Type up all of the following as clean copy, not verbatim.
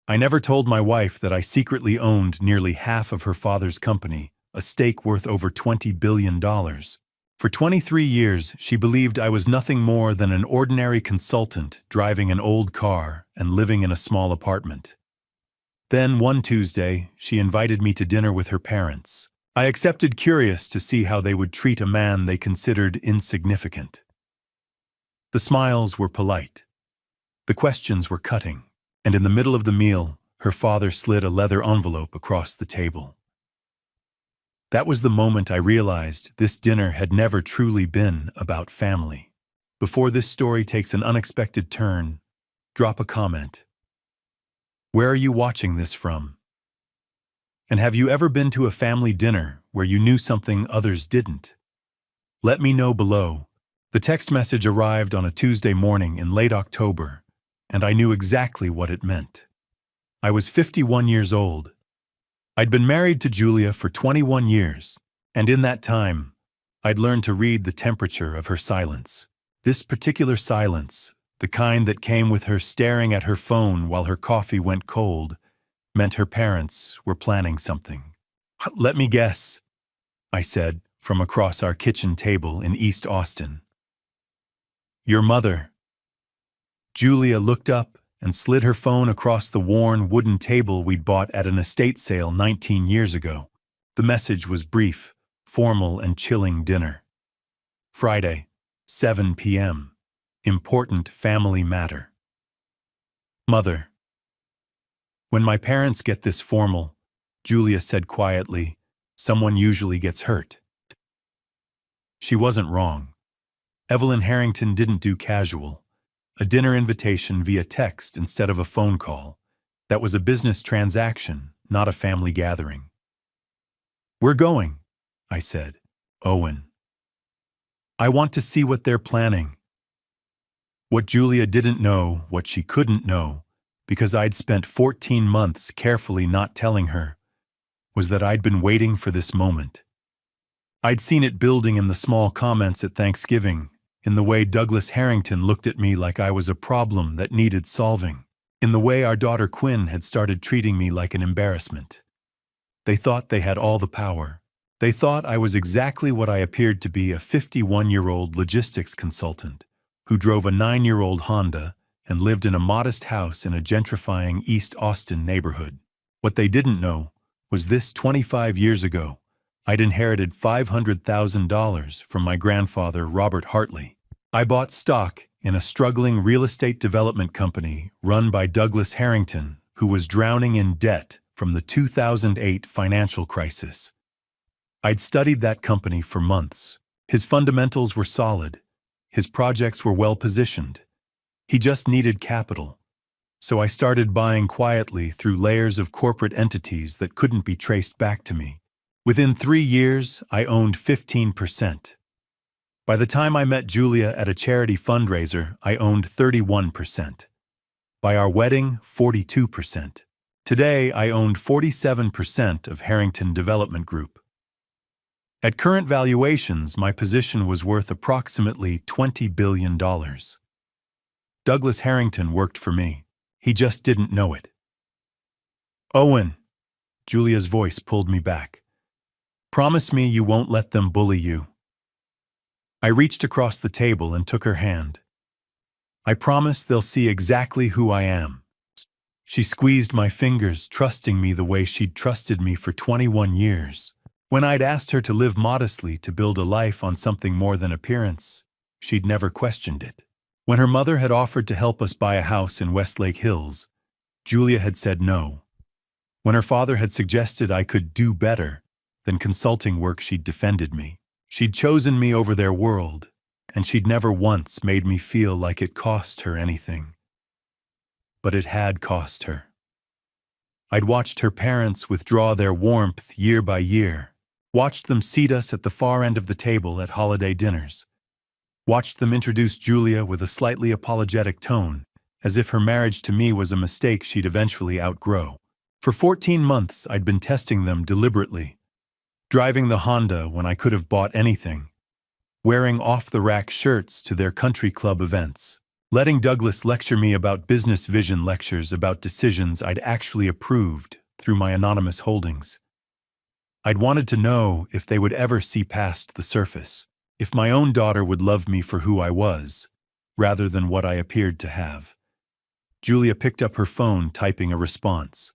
I never told my wife that I secretly owned nearly half of her father's company, a stake worth over $20 billion. For 23 years, she believed I was nothing more than an ordinary consultant driving an old car and living in a small apartment. Then, one Tuesday, she invited me to dinner with her parents. I accepted, curious to see how they would treat a man they considered insignificant. The smiles were polite. The questions were cutting. And in the middle of the meal, her father slid a leather envelope across the table. That was the moment I realized this dinner had never truly been about family. Before this story takes an unexpected turn, drop a comment. Where are you watching this from? And have you ever been to a family dinner where you knew something others didn't? Let me know below. The text message arrived on a Tuesday morning in late October, and I knew exactly what it meant. I was 51 years old. I'd been married to Julia for 21 years, and in that time, I'd learned to read the temperature of her silence. This particular silence, the kind that came with her staring at her phone while her coffee went cold, meant her parents were planning something. Let me guess, I said from across our kitchen table in East Austin. Your mother. Julia looked up and slid her phone across the worn wooden table we'd bought at an estate sale 19 years ago. The message was brief, formal, and chilling dinner. Friday, 7 p.m. Important family matter. Mother. When my parents get this formal, Julia said quietly, someone usually gets hurt. She wasn't wrong. Evelyn Harrington didn't do casual. A dinner invitation via text instead of a phone call. That was a business transaction, not a family gathering. We're going, I said. Owen. I want to see what they're planning. What Julia didn't know, what she couldn't know, because I'd spent 14 months carefully not telling her, was that I'd been waiting for this moment. I'd seen it building in the small comments at Thanksgiving, in the way Douglas Harrington looked at me like I was a problem that needed solving, in the way our daughter Quinn had started treating me like an embarrassment. They thought they had all the power. They thought I was exactly what I appeared to be, a 51-year-old logistics consultant who drove a 9-year-old Honda and lived in a modest house in a gentrifying East Austin neighborhood. What they didn't know was this: 25 years ago, I'd inherited $500,000 from my grandfather, Robert Hartley. I bought stock in a struggling real estate development company run by Douglas Harrington, who was drowning in debt from the 2008 financial crisis. I'd studied that company for months. His fundamentals were solid. His projects were well-positioned. He just needed capital. So I started buying quietly through layers of corporate entities that couldn't be traced back to me. Within 3 years, I owned 15%. By the time I met Julia at a charity fundraiser, I owned 31%. By our wedding, 42%. Today, I owned 47% of Harrington Development Group. At current valuations, my position was worth approximately $20 billion. Douglas Harrington worked for me. He just didn't know it. Owen, Julia's voice pulled me back. Promise me you won't let them bully you. I reached across the table and took her hand. I promise they'll see exactly who I am. She squeezed my fingers, trusting me the way she'd trusted me for 21 years. When I'd asked her to live modestly, to build a life on something more than appearance, she'd never questioned it. When her mother had offered to help us buy a house in Westlake Hills, Julia had said no. When her father had suggested I could do better than consulting work, she'd defended me. She'd chosen me over their world, and she'd never once made me feel like it cost her anything. But it had cost her. I'd watched her parents withdraw their warmth year by year, watched them seat us at the far end of the table at holiday dinners, watched them introduce Julia with a slightly apologetic tone, as if her marriage to me was a mistake she'd eventually outgrow. For 14 months, I'd been testing them deliberately, driving the Honda when I could have bought anything, wearing off-the-rack shirts to their country club events, letting Douglas lecture me about business vision lectures about decisions I'd actually approved through my anonymous holdings. I'd wanted to know if they would ever see past the surface, if my own daughter would love me for who I was, rather than what I appeared to have. Julia picked up her phone, typing a response.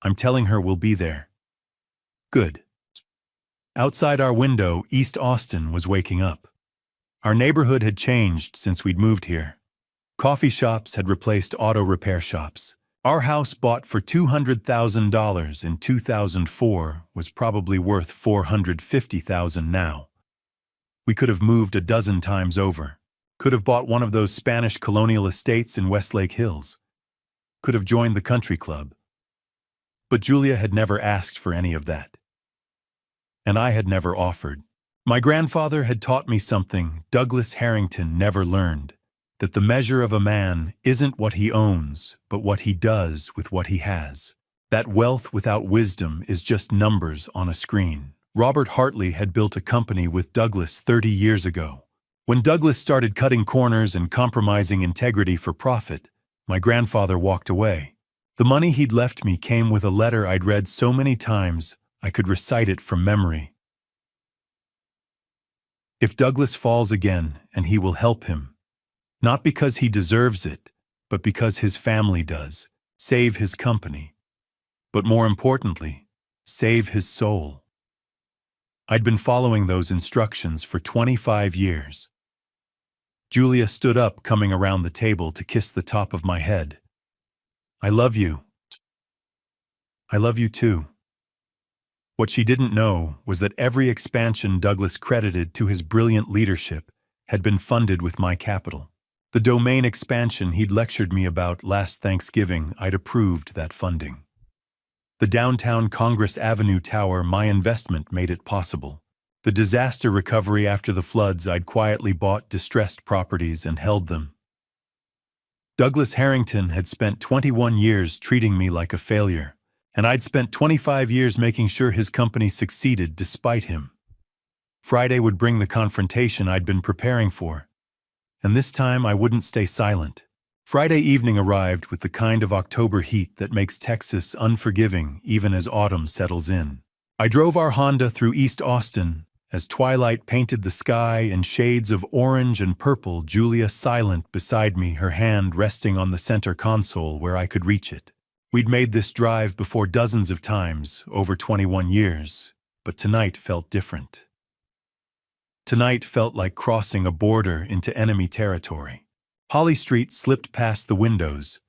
I'm telling her we'll be there. Good. Outside our window, East Austin was waking up. Our neighborhood had changed since we'd moved here. Coffee shops had replaced auto repair shops. Our house, bought for $200,000 in 2004, was probably worth $450,000 now. We could have moved a dozen times over. Could have bought one of those Spanish colonial estates in Westlake Hills. Could have joined the country club. But Julia had never asked for any of that. And I had never offered. My grandfather had taught me something Douglas Harrington never learned, that the measure of a man isn't what he owns, but what he does with what he has. That wealth without wisdom is just numbers on a screen. Robert Hartley had built a company with Douglas 30 years ago. When Douglas started cutting corners and compromising integrity for profit, my grandfather walked away. The money he'd left me came with a letter I'd read so many times I could recite it from memory. If Douglas falls again, and he will help him, not because he deserves it, but because his family does, save his company. But more importantly, save his soul. I'd been following those instructions for 25 years. Julia stood up, coming around the table to kiss the top of my head. I love you. I love you too. What she didn't know was that every expansion Douglas credited to his brilliant leadership had been funded with my capital. The domain expansion he'd lectured me about last Thanksgiving, I'd approved that funding. The downtown Congress Avenue tower, my investment made it possible. The disaster recovery after the floods, I'd quietly bought distressed properties and held them. Douglas Harrington had spent 21 years treating me like a failure, and I'd spent 25 years making sure his company succeeded despite him. Friday would bring the confrontation I'd been preparing for, and this time I wouldn't stay silent. Friday evening arrived with the kind of October heat that makes Texas unforgiving even as autumn settles in. I drove our Honda through East Austin. As twilight painted the sky in shades of orange and purple, Julia silent beside me, her hand resting on the center console where I could reach it. We'd made this drive before dozens of times, over 21 years, but tonight felt different. Tonight felt like crossing a border into enemy territory. Holly Street slipped past the windows.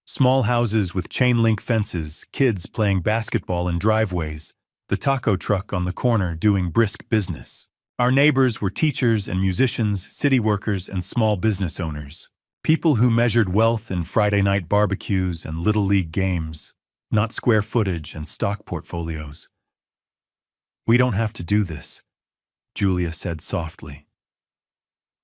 Small houses with chain-link fences, kids playing basketball in driveways, the taco truck on the corner doing brisk business. Our neighbors were teachers and musicians, city workers and small business owners. People who measured wealth in Friday night barbecues and Little League games, not square footage and stock portfolios. We don't have to do this, Julia said softly.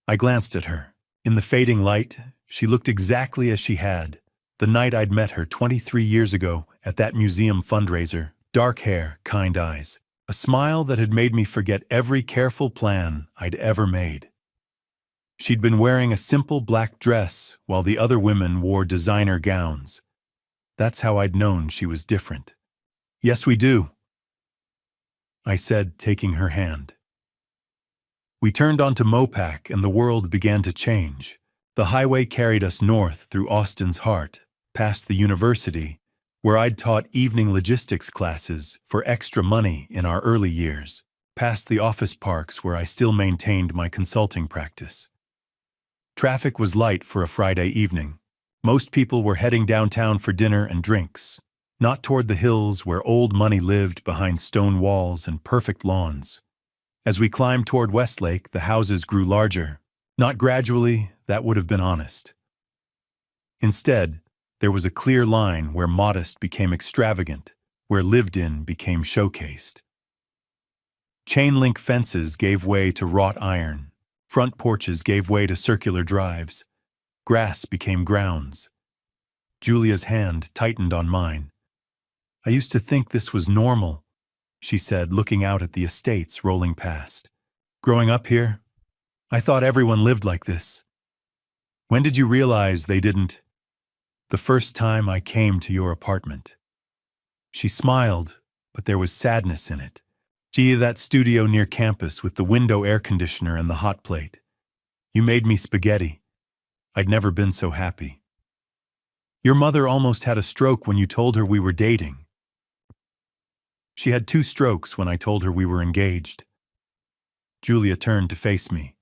I glanced at her. In the fading light, she looked exactly as she had the night I'd met her 23 years ago at that museum fundraiser. Dark hair, kind eyes, a smile that had made me forget every careful plan I'd ever made. She'd been wearing a simple black dress while the other women wore designer gowns. That's how I'd known she was different. Yes, we do, I said, taking her hand. We turned onto Mopac and the world began to change. The highway carried us north through Austin's heart, past the university, where I'd taught evening logistics classes for extra money in our early years, past the office parks where I still maintained my consulting practice. Traffic was light for a Friday evening. Most people were heading downtown for dinner and drinks, not toward the hills where old money lived behind stone walls and perfect lawns. As we climbed toward Westlake, the houses grew larger. Not gradually, that would have been honest. Instead, there was a clear line where modest became extravagant, where lived-in became showcased. Chain-link fences gave way to wrought iron. Front porches gave way to circular drives. Grass became grounds. Julia's hand tightened on mine. I used to think this was normal, she said, looking out at the estates rolling past. Growing up here, I thought everyone lived like this. When did you realize they didn't? The first time I came to your apartment. She smiled, but there was sadness in it. Gee, that studio near campus with the window air conditioner and the hot plate. You made me spaghetti. I'd never been so happy. Your mother almost had a stroke when you told her we were dating. She had 2 strokes when I told her we were engaged. Julia turned to face me.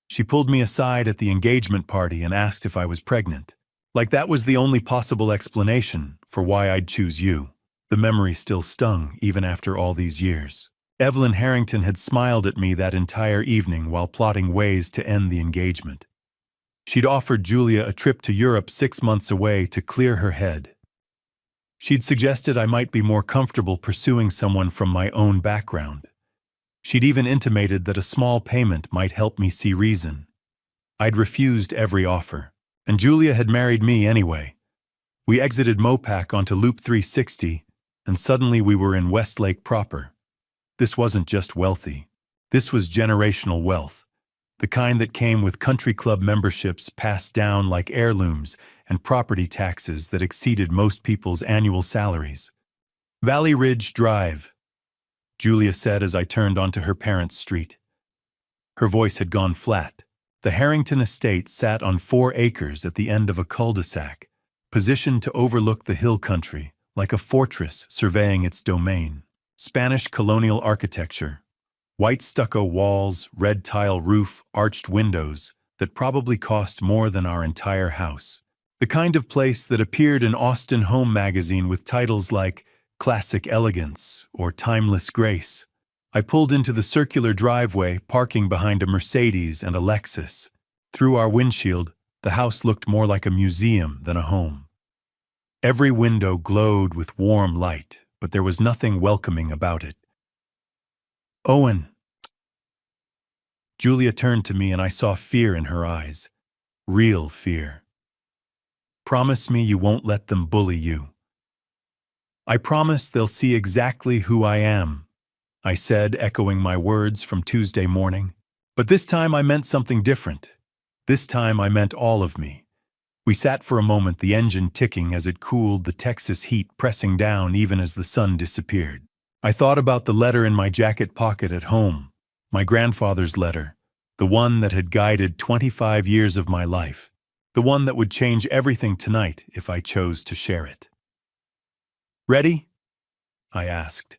She pulled me aside at the engagement party and asked if I was pregnant. Like that was the only possible explanation for why I'd choose you. The memory still stung, even after all these years. Evelyn Harrington had smiled at me that entire evening while plotting ways to end the engagement. She'd offered Julia a trip to Europe 6 months away to clear her head. She'd suggested I might be more comfortable pursuing someone from my own background. She'd even intimated that a small payment might help me see reason. I'd refused every offer, and Julia had married me anyway. We exited Mopac onto Loop 360, and suddenly we were in Westlake proper. This wasn't just wealthy. This was generational wealth, the kind that came with country club memberships passed down like heirlooms and property taxes that exceeded most people's annual salaries. Valley Ridge Drive, Julia said as I turned onto her parents' street. Her voice had gone flat. The Harrington estate sat on 4 acres at the end of a cul-de-sac, positioned to overlook the hill country, like a fortress surveying its domain. Spanish colonial architecture, white stucco walls, red tile roof, arched windows that probably cost more than our entire house. The kind of place that appeared in Austin Home magazine with titles like Classic Elegance or Timeless Grace. I pulled into the circular driveway, parking behind a Mercedes and a Lexus. Through our windshield, the house looked more like a museum than a home. Every window glowed with warm light, but there was nothing welcoming about it. Owen. Julia turned to me and I saw fear in her eyes. Real fear. Promise me you won't let them bully you. I promise they'll see exactly who I am, I said, echoing my words from Tuesday morning. But this time I meant something different. This time I meant all of me. We sat for a moment, the engine ticking as it cooled, the Texas heat pressing down even as the sun disappeared. I thought about the letter in my jacket pocket at home, my grandfather's letter, the one that had guided 25 years of my life, the one that would change everything tonight if I chose to share it. Ready? I asked.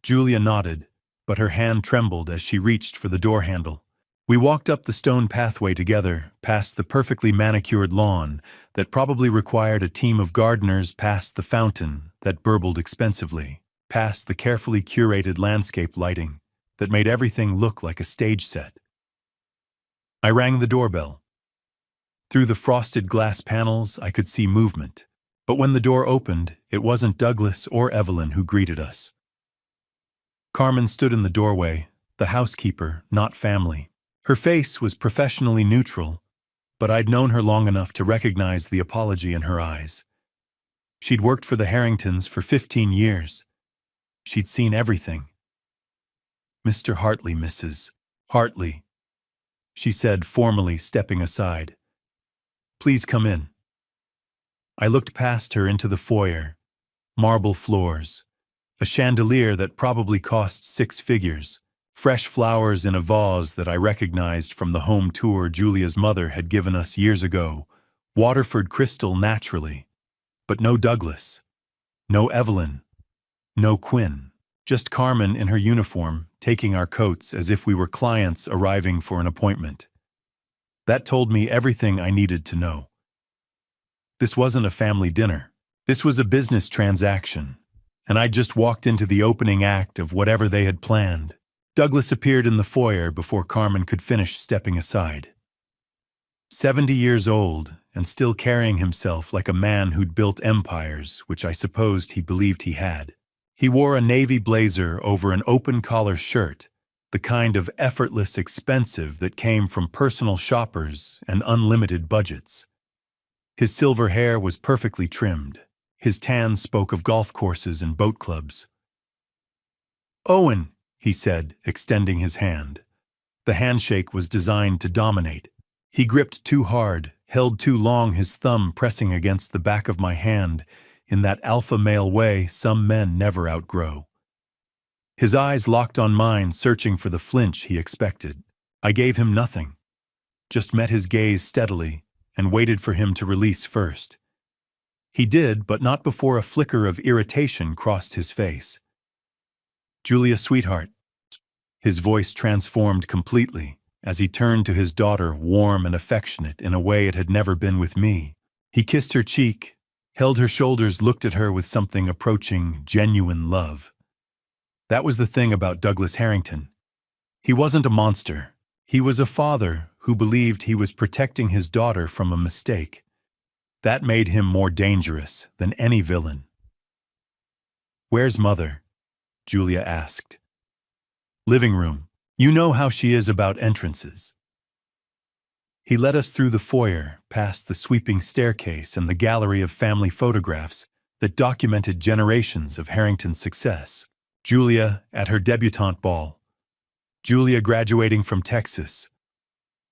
Julia nodded, but her hand trembled as she reached for the door handle. We walked up the stone pathway together, past the perfectly manicured lawn that probably required a team of gardeners, past the fountain that burbled expensively, past the carefully curated landscape lighting that made everything look like a stage set. I rang the doorbell. Through the frosted glass panels, I could see movement, but when the door opened, it wasn't Douglas or Evelyn who greeted us. Carmen stood in the doorway, the housekeeper, not family. Her face was professionally neutral, but I'd known her long enough to recognize the apology in her eyes. She'd worked for the Harringtons for 15 years. She'd seen everything. Mr. Hartley, Mrs. Hartley, she said formally, stepping aside. Please come in. I looked past her into the foyer. Marble floors. A chandelier that probably cost 6 figures. Fresh flowers in a vase that I recognized from the home tour Julia's mother had given us years ago. Waterford crystal naturally. But no Douglas. No Evelyn. No Quinn. Just Carmen in her uniform, taking our coats as if we were clients arriving for an appointment. That told me everything I needed to know. This wasn't a family dinner. This was a business transaction, and I'd just walked into the opening act of whatever they had planned. Douglas appeared in the foyer before Carmen could finish stepping aside. 70 years old and still carrying himself like a man who'd built empires, which I supposed he believed he had. He wore a navy blazer over an open-collar shirt, the kind of effortless expensive that came from personal shoppers and unlimited budgets. His silver hair was perfectly trimmed. His tan spoke of golf courses and boat clubs. "Owen," he said, extending his hand. The handshake was designed to dominate. He gripped too hard, held too long, his thumb pressing against the back of my hand in that alpha male way some men never outgrow. His eyes locked on mine, searching for the flinch he expected. I gave him nothing, just met his gaze steadily and waited for him to release first. He did, but not before a flicker of irritation crossed his face. "Julia, sweetheart." His voice transformed completely as he turned to his daughter, warm and affectionate in a way it had never been with me. He kissed her cheek, held her shoulders, looked at her with something approaching genuine love. That was the thing about Douglas Harrington. He wasn't a monster. He was a father who believed he was protecting his daughter from a mistake. That made him more dangerous than any villain. "Where's Mother?" Julia asked. "Living room. You know how she is about entrances." He led us through the foyer, past the sweeping staircase and the gallery of family photographs that documented generations of Harrington's success. Julia at her debutante ball. Julia graduating from Texas.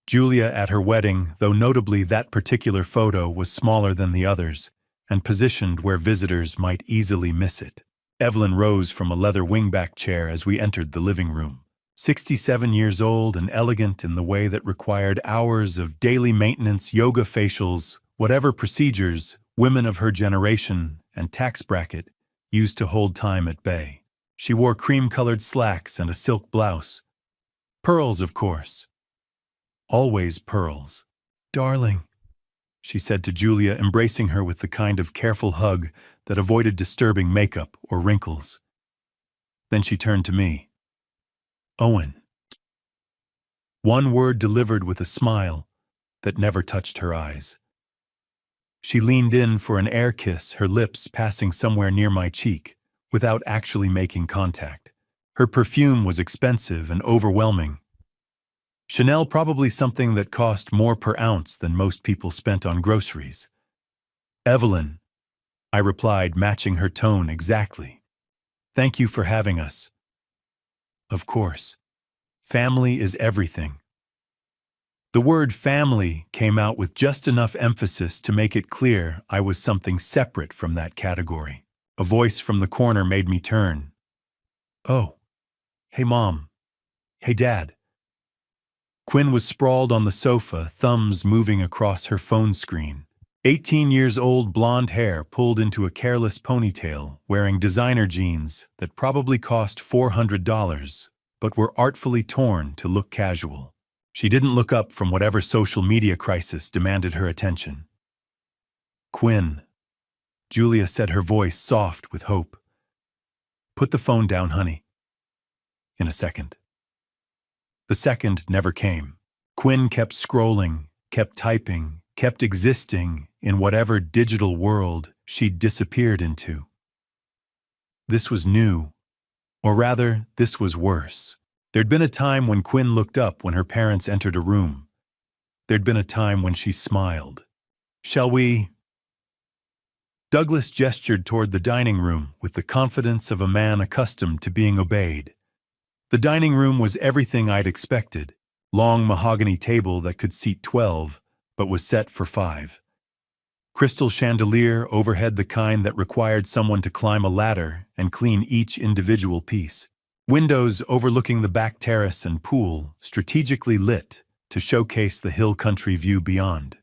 Julia at her wedding, though notably that particular photo was smaller than the others and positioned where visitors might easily miss it. Evelyn rose from a leather wingback chair as we entered the living room. 67 years old and elegant in the way that required hours of daily maintenance, yoga facials, whatever procedures women of her generation and tax bracket used to hold time at bay. She wore cream-colored slacks and a silk blouse. Pearls, of course. Always pearls. "Darling," she said to Julia, embracing her with the kind of careful hug that avoided disturbing makeup or wrinkles. Then she turned to me. "Owen." One word delivered with a smile that never touched her eyes. She leaned in for an air kiss, her lips passing somewhere near my cheek, without actually making contact. Her perfume was expensive and overwhelming. Chanel, probably something that cost more per ounce than most people spent on groceries. "Evelyn," I replied, matching her tone exactly. "Thank you for having us." "Of course. Family is everything." The word family came out with just enough emphasis to make it clear I was something separate from that category. A voice from the corner made me turn. "Oh. Hey, Mom. Hey, Dad." Quinn was sprawled on the sofa, thumbs moving across her phone screen. 18 years old, blonde hair pulled into a careless ponytail, wearing designer jeans that probably cost $400, but were artfully torn to look casual. She didn't look up from whatever social media crisis demanded her attention. "Quinn," Julia said, her voice soft with hope. "Put the phone down, honey." "In a second." The second never came. Quinn kept scrolling, kept typing, kept existing in whatever digital world she'd disappeared into. This was new, or rather, this was worse. There'd been a time when Quinn looked up when her parents entered a room. There'd been a time when she smiled. "Shall we?" Douglas gestured toward the dining room with the confidence of a man accustomed to being obeyed. The dining room was everything I'd expected. Long mahogany table that could seat 12, but was set for 5. Crystal chandelier overhead, the kind that required someone to climb a ladder and clean each individual piece. Windows overlooking the back terrace and pool, strategically lit to showcase the hill country view beyond.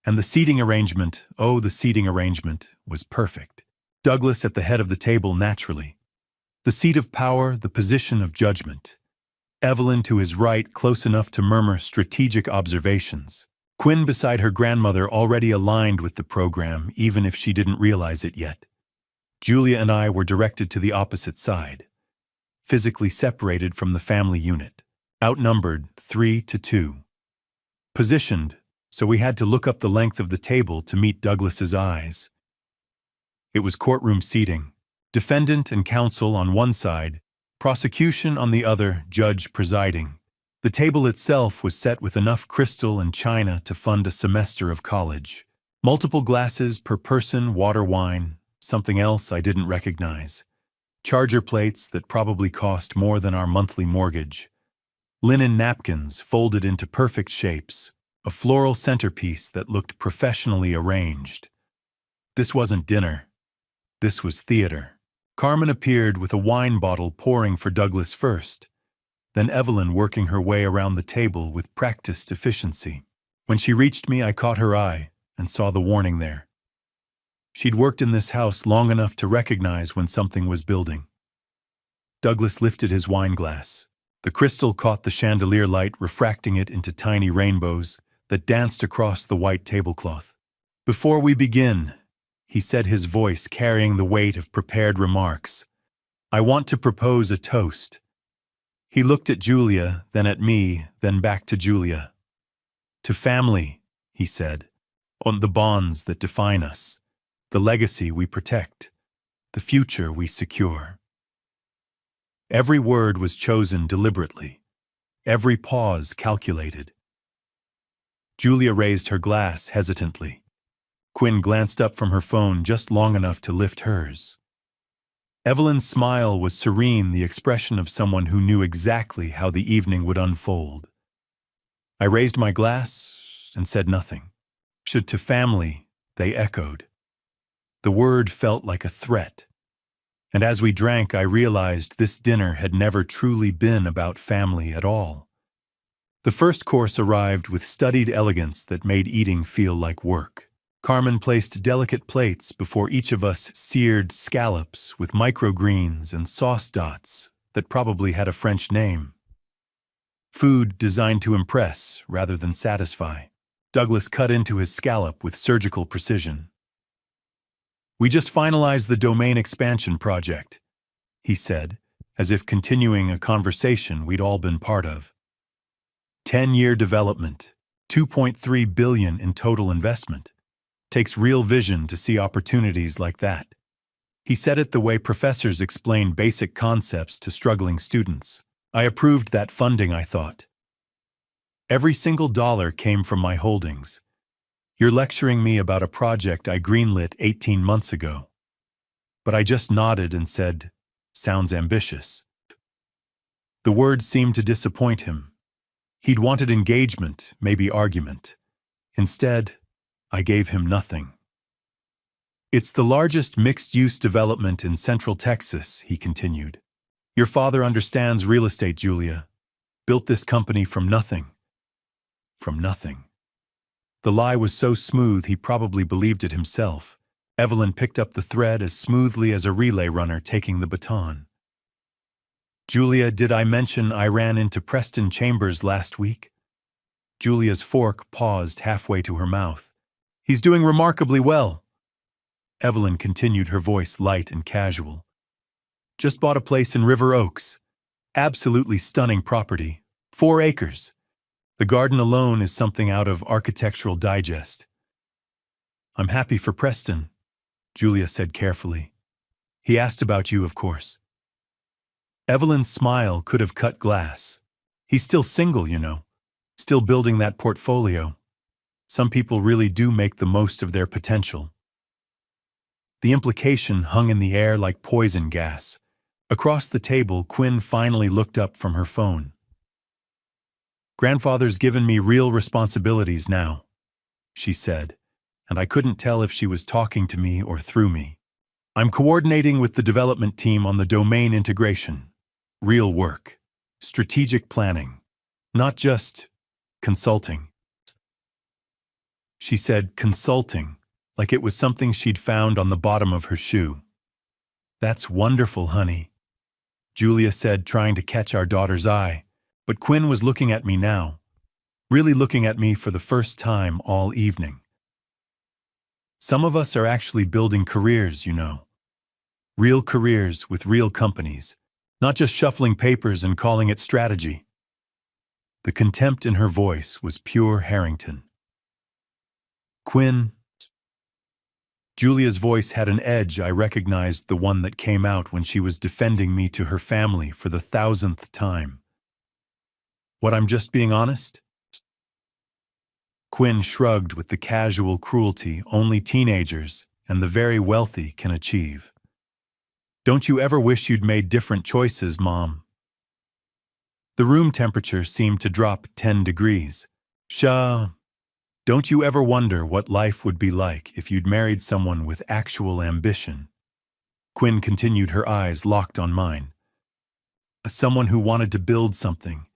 And the seating arrangement, oh, the seating arrangement was perfect. Douglas at the head of the table naturally. The seat of power, the position of judgment. Evelyn to his right, close enough to murmur strategic observations. Quinn beside her grandmother, already aligned with the program, even if she didn't realize it yet. Julia and I were directed to the opposite side, physically separated from the family unit, outnumbered 3-2. Positioned, so we had to look up the length of the table to meet Douglas's eyes. It was courtroom seating. Defendant and counsel on one side, prosecution on the other, judge presiding. The table itself was set with enough crystal and china to fund a semester of college. Multiple glasses per person, water, wine, something else I didn't recognize. Charger plates that probably cost more than our monthly mortgage. Linen napkins folded into perfect shapes. a floral centerpiece that looked professionally arranged. This wasn't dinner. This was theater. Carmen appeared with a wine bottle pouring for Douglas first, then Evelyn working her way around the table with practiced efficiency. When she reached me, I caught her eye and saw the warning there. She'd worked in this house long enough to recognize when something was building. Douglas lifted his wine glass. The crystal caught the chandelier light, refracting it into tiny rainbows that danced across the white tablecloth. "Before we begin," he said, his voice carrying the weight of prepared remarks, "I want to propose a toast." He looked at Julia, then at me, then back to Julia. "To family," he said, "on the bonds that define us, the legacy we protect, the future we secure." Every word was chosen deliberately, every pause calculated. Julia raised her glass hesitantly. Quinn glanced up from her phone just long enough to lift hers. Evelyn's smile was serene, the expression of someone who knew exactly how the evening would unfold. I raised my glass and said nothing. To family, they echoed. The word felt like a threat. And as we drank, I realized this dinner had never truly been about family at all. The first course arrived with studied elegance that made eating feel like work. Carmen placed delicate plates before each of us, seared scallops with microgreens and sauce dots that probably had a French name. Food designed to impress rather than satisfy. Douglas cut into his scallop with surgical precision. "We just finalized the domain expansion project," he said, as if continuing a conversation we'd all been part of. 10-year development, $2.3 billion in total investment. Takes real vision to see opportunities like that. He said it the way professors explain basic concepts to struggling students. I approved that funding, I thought. Every single dollar came from my holdings. You're lecturing me about a project I greenlit 18 months ago. But I just nodded and said, "Sounds ambitious." The words seemed to disappoint him. He'd wanted engagement, maybe argument. Instead, I gave him nothing. "It's the largest mixed-use development in Central Texas," he continued. "Your father understands real estate, Julia. Built this company from nothing." From nothing. The lie was so smooth he probably believed it himself. Evelyn picked up the thread as smoothly as a relay runner taking the baton. "Julia, did I mention I ran into Preston Chambers last week?" Julia's fork paused halfway to her mouth. "He's doing remarkably well." Evelyn continued, her voice light and casual. "Just bought a place in River Oaks. Absolutely stunning property. 4 acres. The garden alone is something out of Architectural Digest." "I'm happy for Preston," Julia said carefully. "He asked about you, of course." Evelyn's smile could have cut glass. "He's still single, you know. Still building that portfolio. Some people really do make the most of their potential." The implication hung in the air like poison gas. Across the table, Quinn finally looked up from her phone. "Grandfather's given me real responsibilities now," she said, and I couldn't tell if she was talking to me or through me. "I'm coordinating with the development team on the domain integration. Real work. Strategic planning. Not just consulting." She said consulting, like it was something she'd found on the bottom of her shoe. "That's wonderful, honey," Julia said, trying to catch our daughter's eye. But Quinn was looking at me now, really looking at me for the first time all evening. "Some of us are actually building careers, you know. Real careers with real companies, not just shuffling papers and calling it strategy." The contempt in her voice was pure Harrington. "Quinn." Julia's voice had an edge. I recognized the one that came out when she was defending me to her family for the 1,000th time. "What, I'm just being honest?" Quinn shrugged with the casual cruelty only teenagers and the very wealthy can achieve. "Don't you ever wish you'd made different choices, Mom?" The room temperature seemed to drop 10 degrees. Don't you ever wonder what life would be like if you'd married someone with actual ambition? Quinn continued, her eyes locked on mine. Someone who wanted to build something.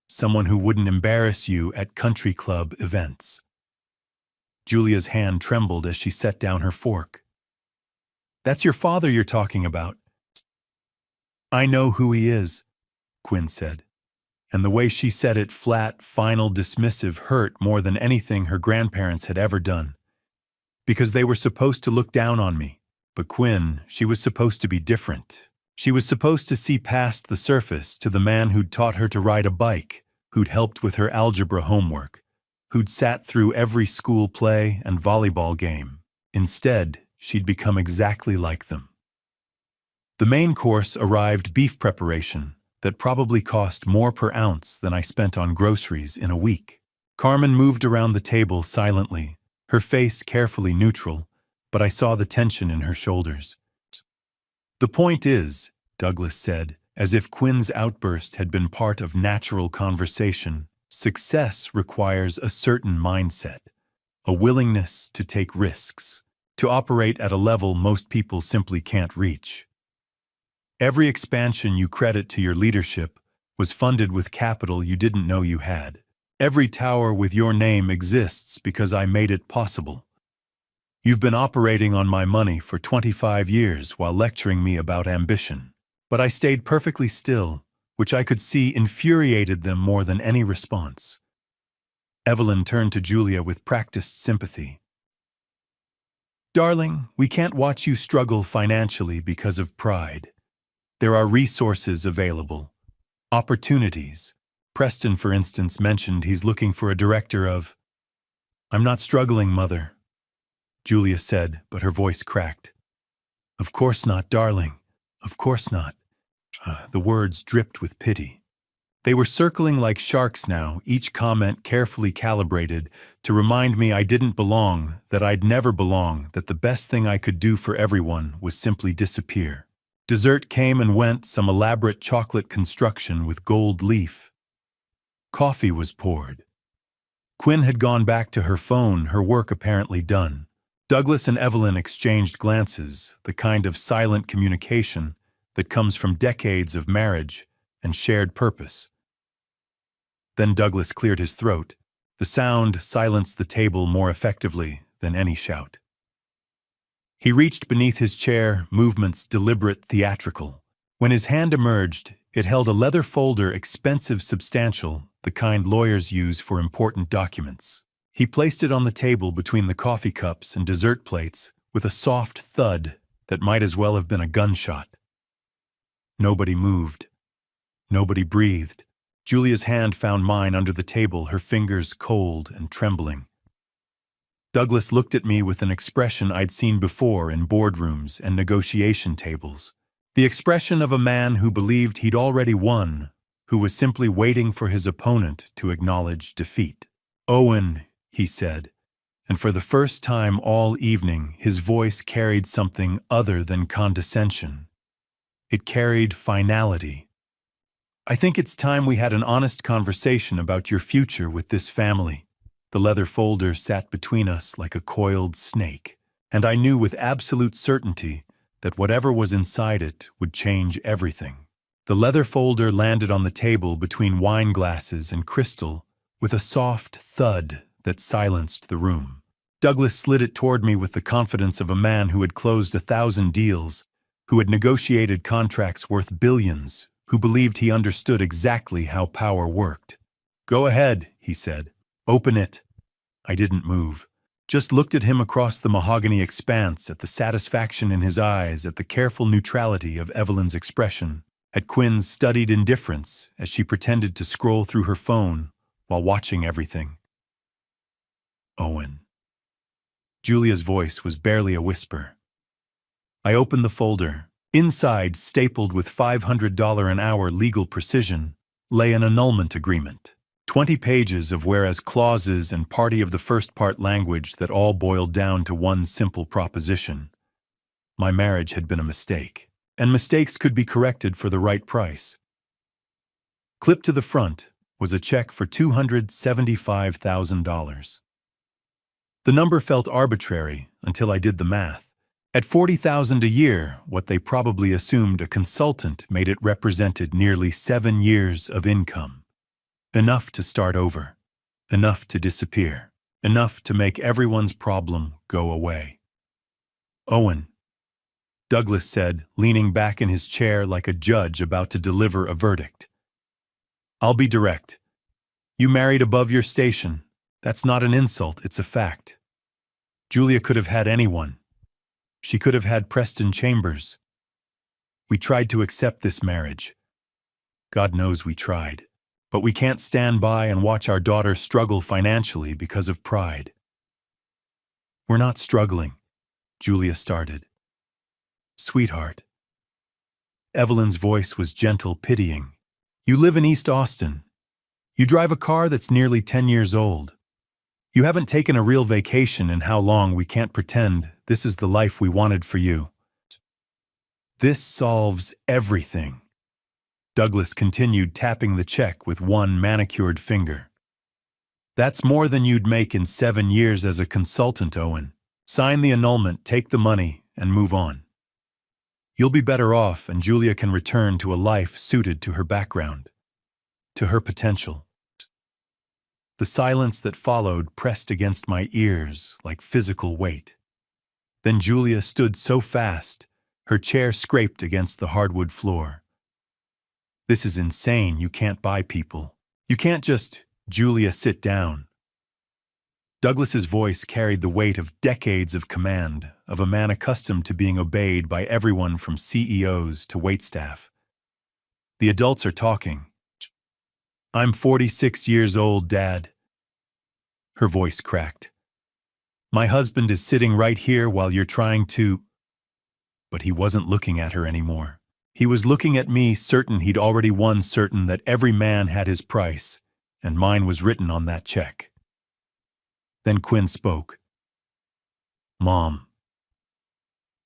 Someone who wouldn't embarrass you at country club events. Julia's hand trembled as she set down her fork. That's your father you're talking about. I know who he is, Quinn said. And the way she said it, flat, final, dismissive, hurt more than anything her grandparents had ever done. Because they were supposed to look down on me. But Quinn, she was supposed to be different. She was supposed to see past the surface to the man who'd taught her to ride a bike, who'd helped with her algebra homework, who'd sat through every school play and volleyball game. Instead, she'd become exactly like them. The main course arrived beef preparation that probably cost more per ounce than I spent on groceries in a week. Carmen moved around the table silently, her face carefully neutral, but I saw the tension in her shoulders. The point is, Douglas said, as if Quinn's outburst had been part of natural conversation, success requires a certain mindset, a willingness to take risks, to operate at a level most people simply can't reach. Every expansion you credit to your leadership was funded with capital you didn't know you had. Every tower with your name exists because I made it possible. You've been operating on my money for 25 years while lecturing me about ambition. But I stayed perfectly still, which I could see infuriated them more than any response. Evelyn turned to Julia with practiced sympathy. Darling, we can't watch you struggle financially because of pride. There are resources available. Opportunities. Preston, for instance, mentioned he's looking for a director of... I'm not struggling, Mother, Julia said, but her voice cracked. Of course not, darling. Of course not. The words dripped with pity. They were circling like sharks now, each comment carefully calibrated to remind me I didn't belong, that I'd never belong, that the best thing I could do for everyone was simply disappear. Dessert came and went, some elaborate chocolate construction with gold leaf. Coffee was poured. Quinn had gone back to her phone, her work apparently done. Douglas and Evelyn exchanged glances, the kind of silent communication that comes from decades of marriage and shared purpose. Then Douglas cleared his throat. The sound silenced the table more effectively than any shout. He reached beneath his chair, movements deliberate, theatrical. When his hand emerged, it held a leather folder, expensive, substantial, the kind lawyers use for important documents. He placed it on the table between the coffee cups and dessert plates with a soft thud that might as well have been a gunshot. Nobody moved. Nobody breathed. Julia's hand found mine under the table, her fingers cold and trembling. Douglas looked at me with an expression I'd seen before in boardrooms and negotiation tables. The expression of a man who believed he'd already won, who was simply waiting for his opponent to acknowledge defeat. Owen, he said, and for the first time all evening his voice carried something other than condescension. It carried finality. I think it's time we had an honest conversation about your future with this family. The leather folder sat between us like a coiled snake, and I knew with absolute certainty that whatever was inside it would change everything. The leather folder landed on the table between wine glasses and crystal with a soft thud that silenced the room. Douglas slid it toward me with the confidence of a man who had closed 1,000 deals, who had negotiated contracts worth billions, who believed he understood exactly how power worked. Go ahead, he said. Open it. I didn't move. Just looked at him across the mahogany expanse, at the satisfaction in his eyes, at the careful neutrality of Evelyn's expression, at Quinn's studied indifference as she pretended to scroll through her phone while watching everything. Owen. Julia's voice was barely a whisper. I opened the folder. Inside, stapled with $500 an hour legal precision, lay an annulment agreement. 20 pages of whereas clauses and party of the first part language that all boiled down to one simple proposition. My marriage had been a mistake, and mistakes could be corrected for the right price. Clipped to the front was a check for $275,000. The number felt arbitrary until I did the math. At $40,000 a year, what they probably assumed a consultant made it represented nearly 7 years of income. Enough to start over. Enough to disappear. Enough to make everyone's problem go away. Owen, Douglas said, leaning back in his chair like a judge about to deliver a verdict. I'll be direct. You married above your station. That's not an insult, it's a fact. Julia could have had anyone. She could have had Preston Chambers. We tried to accept this marriage. God knows we tried. But we can't stand by and watch our daughter struggle financially because of pride. We're not struggling, Julia started. Sweetheart. Evelyn's voice was gentle, pitying. You live in East Austin. You drive a car that's nearly 10 years old. You haven't taken a real vacation in how long we can't pretend this is the life we wanted for you. This solves everything. Douglas continued, tapping the check with one manicured finger. That's more than you'd make in 7 years as a consultant, Owen. Sign the annulment, take the money, and move on. You'll be better off, and Julia can return to a life suited to her background, to her potential. The silence that followed pressed against my ears like physical weight. Then Julia stood so fast, her chair scraped against the hardwood floor. This is insane. You can't buy people. You can't just, Julia, sit down. Douglas's voice carried the weight of decades of command, of a man accustomed to being obeyed by everyone from CEOs to waitstaff. The adults are talking. I'm 46 years old, Dad. Her voice cracked. My husband is sitting right here while you're trying to... But he wasn't looking at her anymore. He was looking at me, certain he'd already won, certain that every man had his price, and mine was written on that check. Then Quinn spoke. Mom.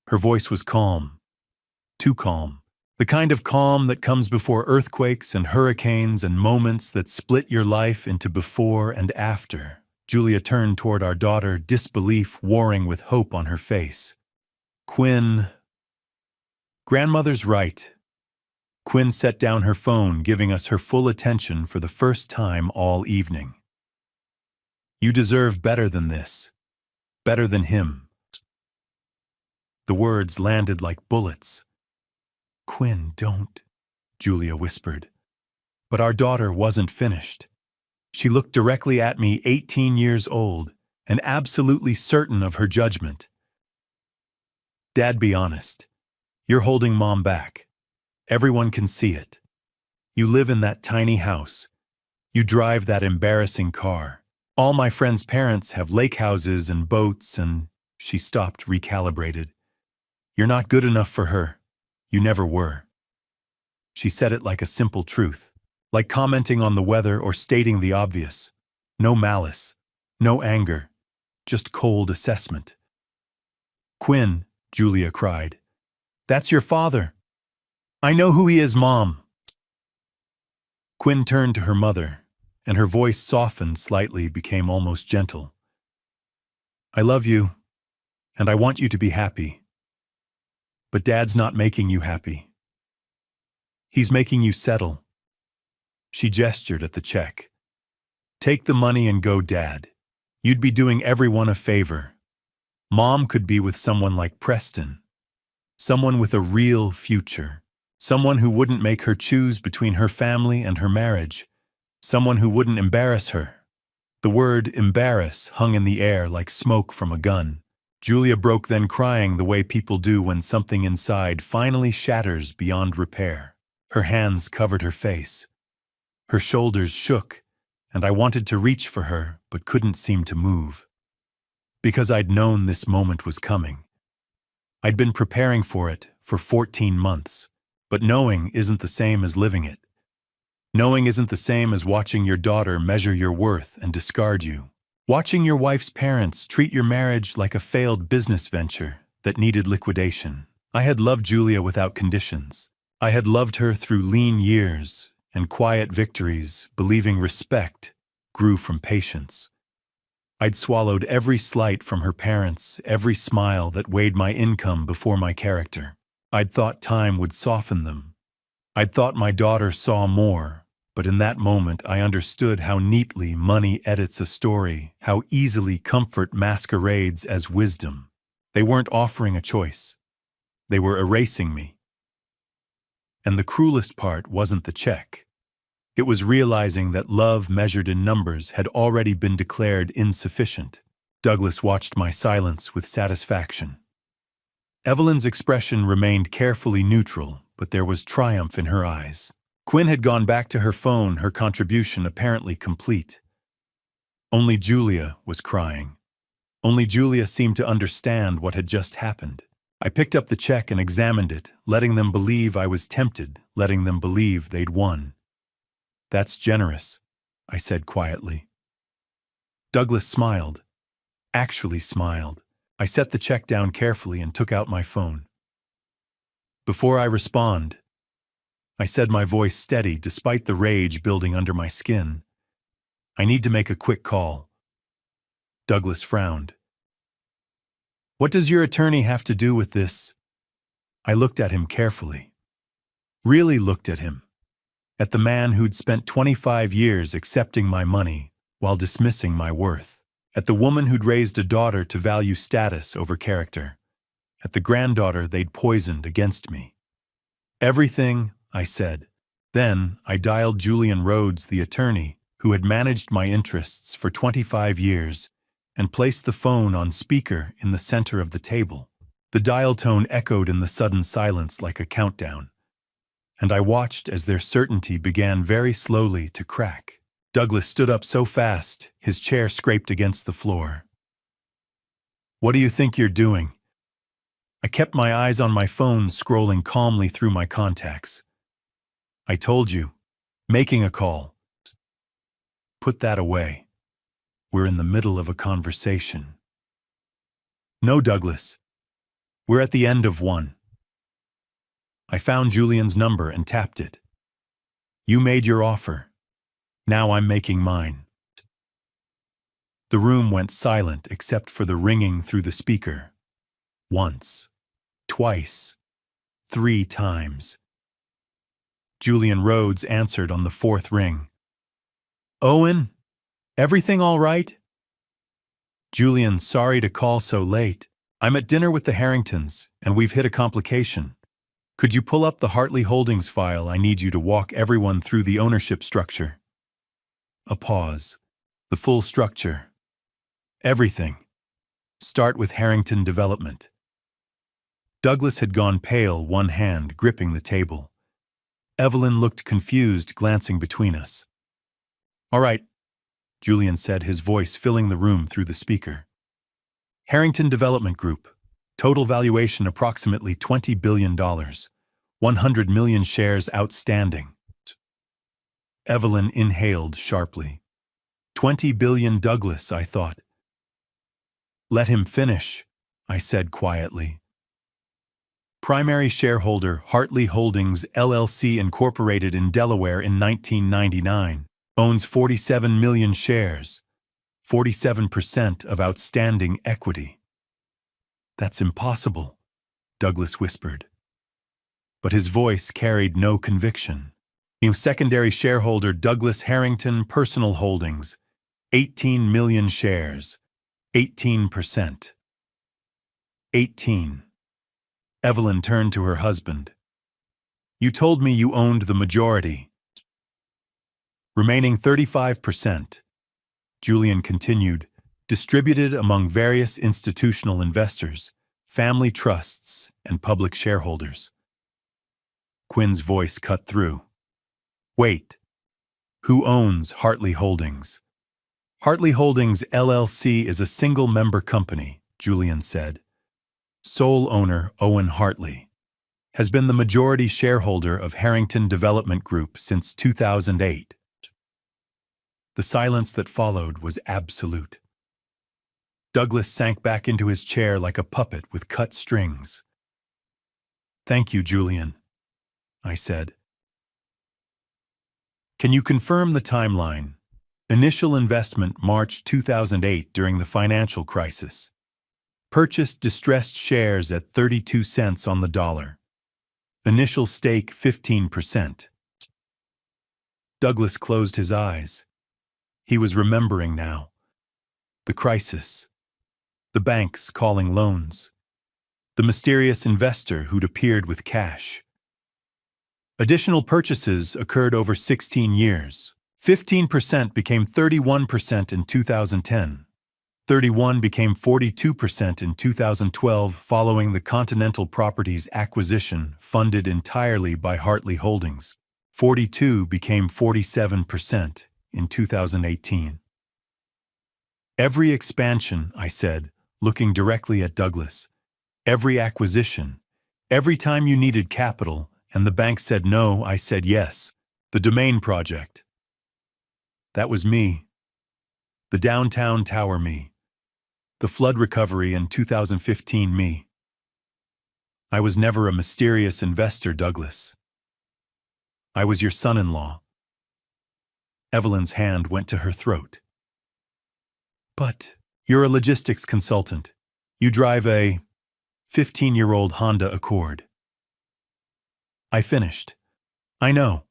Her voice was calm. Too calm. The kind of calm that comes before earthquakes and hurricanes and moments that split your life into before and after. Julia turned toward our daughter, disbelief warring with hope on her face. Quinn... Grandmother's right. Quinn set down her phone, giving us her full attention for the first time all evening. You deserve better than this. Better than him. The words landed like bullets. Quinn, don't, Julia whispered. But our daughter wasn't finished. She looked directly at me, 18 years old, and absolutely certain of her judgment. Dad, be honest. You're holding Mom back. Everyone can see it. You live in that tiny house. You drive that embarrassing car. All my friends' parents have lake houses and boats and... She stopped, recalibrated. You're not good enough for her. You never were. She said it like a simple truth, like commenting on the weather or stating the obvious. No malice, no anger, just cold assessment. Quinn, Julia cried. That's your father. I know who he is, Mom. Quinn turned to her mother, and her voice softened slightly, became almost gentle. I love you, and I want you to be happy. But Dad's not making you happy. He's making you settle. She gestured at the check. Take the money and go, Dad. You'd be doing everyone a favor. Mom could be with someone like Preston. Someone with a real future. Someone who wouldn't make her choose between her family and her marriage. Someone who wouldn't embarrass her. The word embarrass hung in the air like smoke from a gun. Julia broke, then crying the way people do when something inside finally shatters beyond repair. Her hands covered her face. Her shoulders shook, and I wanted to reach for her but couldn't seem to move. Because I'd known this moment was coming. I'd been preparing for it for 14 months, but knowing isn't the same as living it. Knowing isn't the same as watching your daughter measure your worth and discard you. Watching your wife's parents treat your marriage like a failed business venture that needed liquidation. I had loved Julia without conditions. I had loved her through lean years and quiet victories, believing respect grew from patience. I'd swallowed every slight from her parents, every smile that weighed my income before my character. I'd thought time would soften them. I'd thought my daughter saw more, but in that moment I understood how neatly money edits a story, how easily comfort masquerades as wisdom. They weren't offering a choice. They were erasing me. And the cruelest part wasn't the check. It was realizing that love measured in numbers had already been declared insufficient. Douglas watched my silence with satisfaction. Evelyn's expression remained carefully neutral, but there was triumph in her eyes. Quinn had gone back to her phone, her contribution apparently complete. Only Julia was crying. Only Julia seemed to understand what had just happened. I picked up the check and examined it, letting them believe I was tempted, letting them believe they'd won. "That's generous," I said quietly. Douglas smiled. Actually smiled. I set the check down carefully and took out my phone. "Before I respond," I said, my voice steady despite the rage building under my skin, "I need to make a quick call." Douglas frowned. "What does your attorney have to do with this?" I looked at him carefully. Really looked at him. At the man who'd spent 25 years accepting my money while dismissing my worth. At the woman who'd raised a daughter to value status over character. At the granddaughter they'd poisoned against me. "Everything," I said. Then I dialed Julian Rhodes, the attorney, who had managed my interests for 25 years, and placed the phone on speaker in the center of the table. The dial tone echoed in the sudden silence like a countdown, and I watched as their certainty began very slowly to crack. Douglas stood up so fast, his chair scraped against the floor. "What do you think you're doing?" I kept my eyes on my phone, scrolling calmly through my contacts. "I told you. Making a call." "Put that away. We're in the middle of a conversation." "No, Douglas. We're at the end of one." I found Julian's number and tapped it. "You made your offer. Now I'm making mine." The room went silent except for the ringing through the speaker. Once, twice, 3 times. Julian Rhodes answered on the 4th ring. "Owen, everything all right?" "Julian, sorry to call so late. I'm at dinner with the Harringtons, and we've hit a complication. Could you pull up the Hartley Holdings file? I need you to walk everyone through the ownership structure." A pause. The full structure. Everything. Start with Harrington Development. Douglas had gone pale, one hand gripping the table. Evelyn looked confused, glancing between us. "All right," Julian said, his voice filling the room through the speaker. "Harrington Development Group. Total valuation approximately $20 billion. 100 million shares outstanding." Evelyn inhaled sharply. "20 billion, Douglas," I thought. "Let him finish," I said quietly. "Primary shareholder Hartley Holdings LLC, incorporated in Delaware in 1999, owns 47 million shares, 47% of outstanding equity." "That's impossible," Douglas whispered. But his voice carried no conviction. Secondary shareholder Douglas Harrington Personal Holdings, 18 million shares, 18%. 18. Evelyn turned to her husband. "You told me you owned the majority." "Remaining 35%, Julian continued, "distributed among various institutional investors, family trusts, and public shareholders." Quinn's voice cut through. "Wait. Who owns Hartley Holdings?" "Hartley Holdings LLC is a single-member company," Julian said. "Sole owner Owen Hartley has been the majority shareholder of Harrington Development Group since 2008. The silence that followed was absolute. Douglas sank back into his chair like a puppet with cut strings. "Thank you, Julian," I said. "Can you confirm the timeline? Initial investment March 2008 during the financial crisis. Purchased distressed shares at 32 cents on the dollar. Initial stake 15%. Douglas closed his eyes. He was remembering now. The crisis. The banks calling loans. The mysterious investor who'd appeared with cash. Additional purchases occurred over 16 years. 15% became 31% in 2010. 31 became 42% in 2012 following the Continental Properties acquisition funded entirely by Hartley Holdings. 42 became 47% in 2018. Every expansion, I said, looking directly at Douglas. Every acquisition. Every time you needed capital and the bank said no, I said yes. The Domain Project. That was me. The downtown tower me. The flood recovery in 2015 me. I was never a mysterious investor, Douglas. I was your son-in-law. Evelyn's hand went to her throat. But you're a logistics consultant. You drive a 15-year-old Honda Accord. I finished. I know.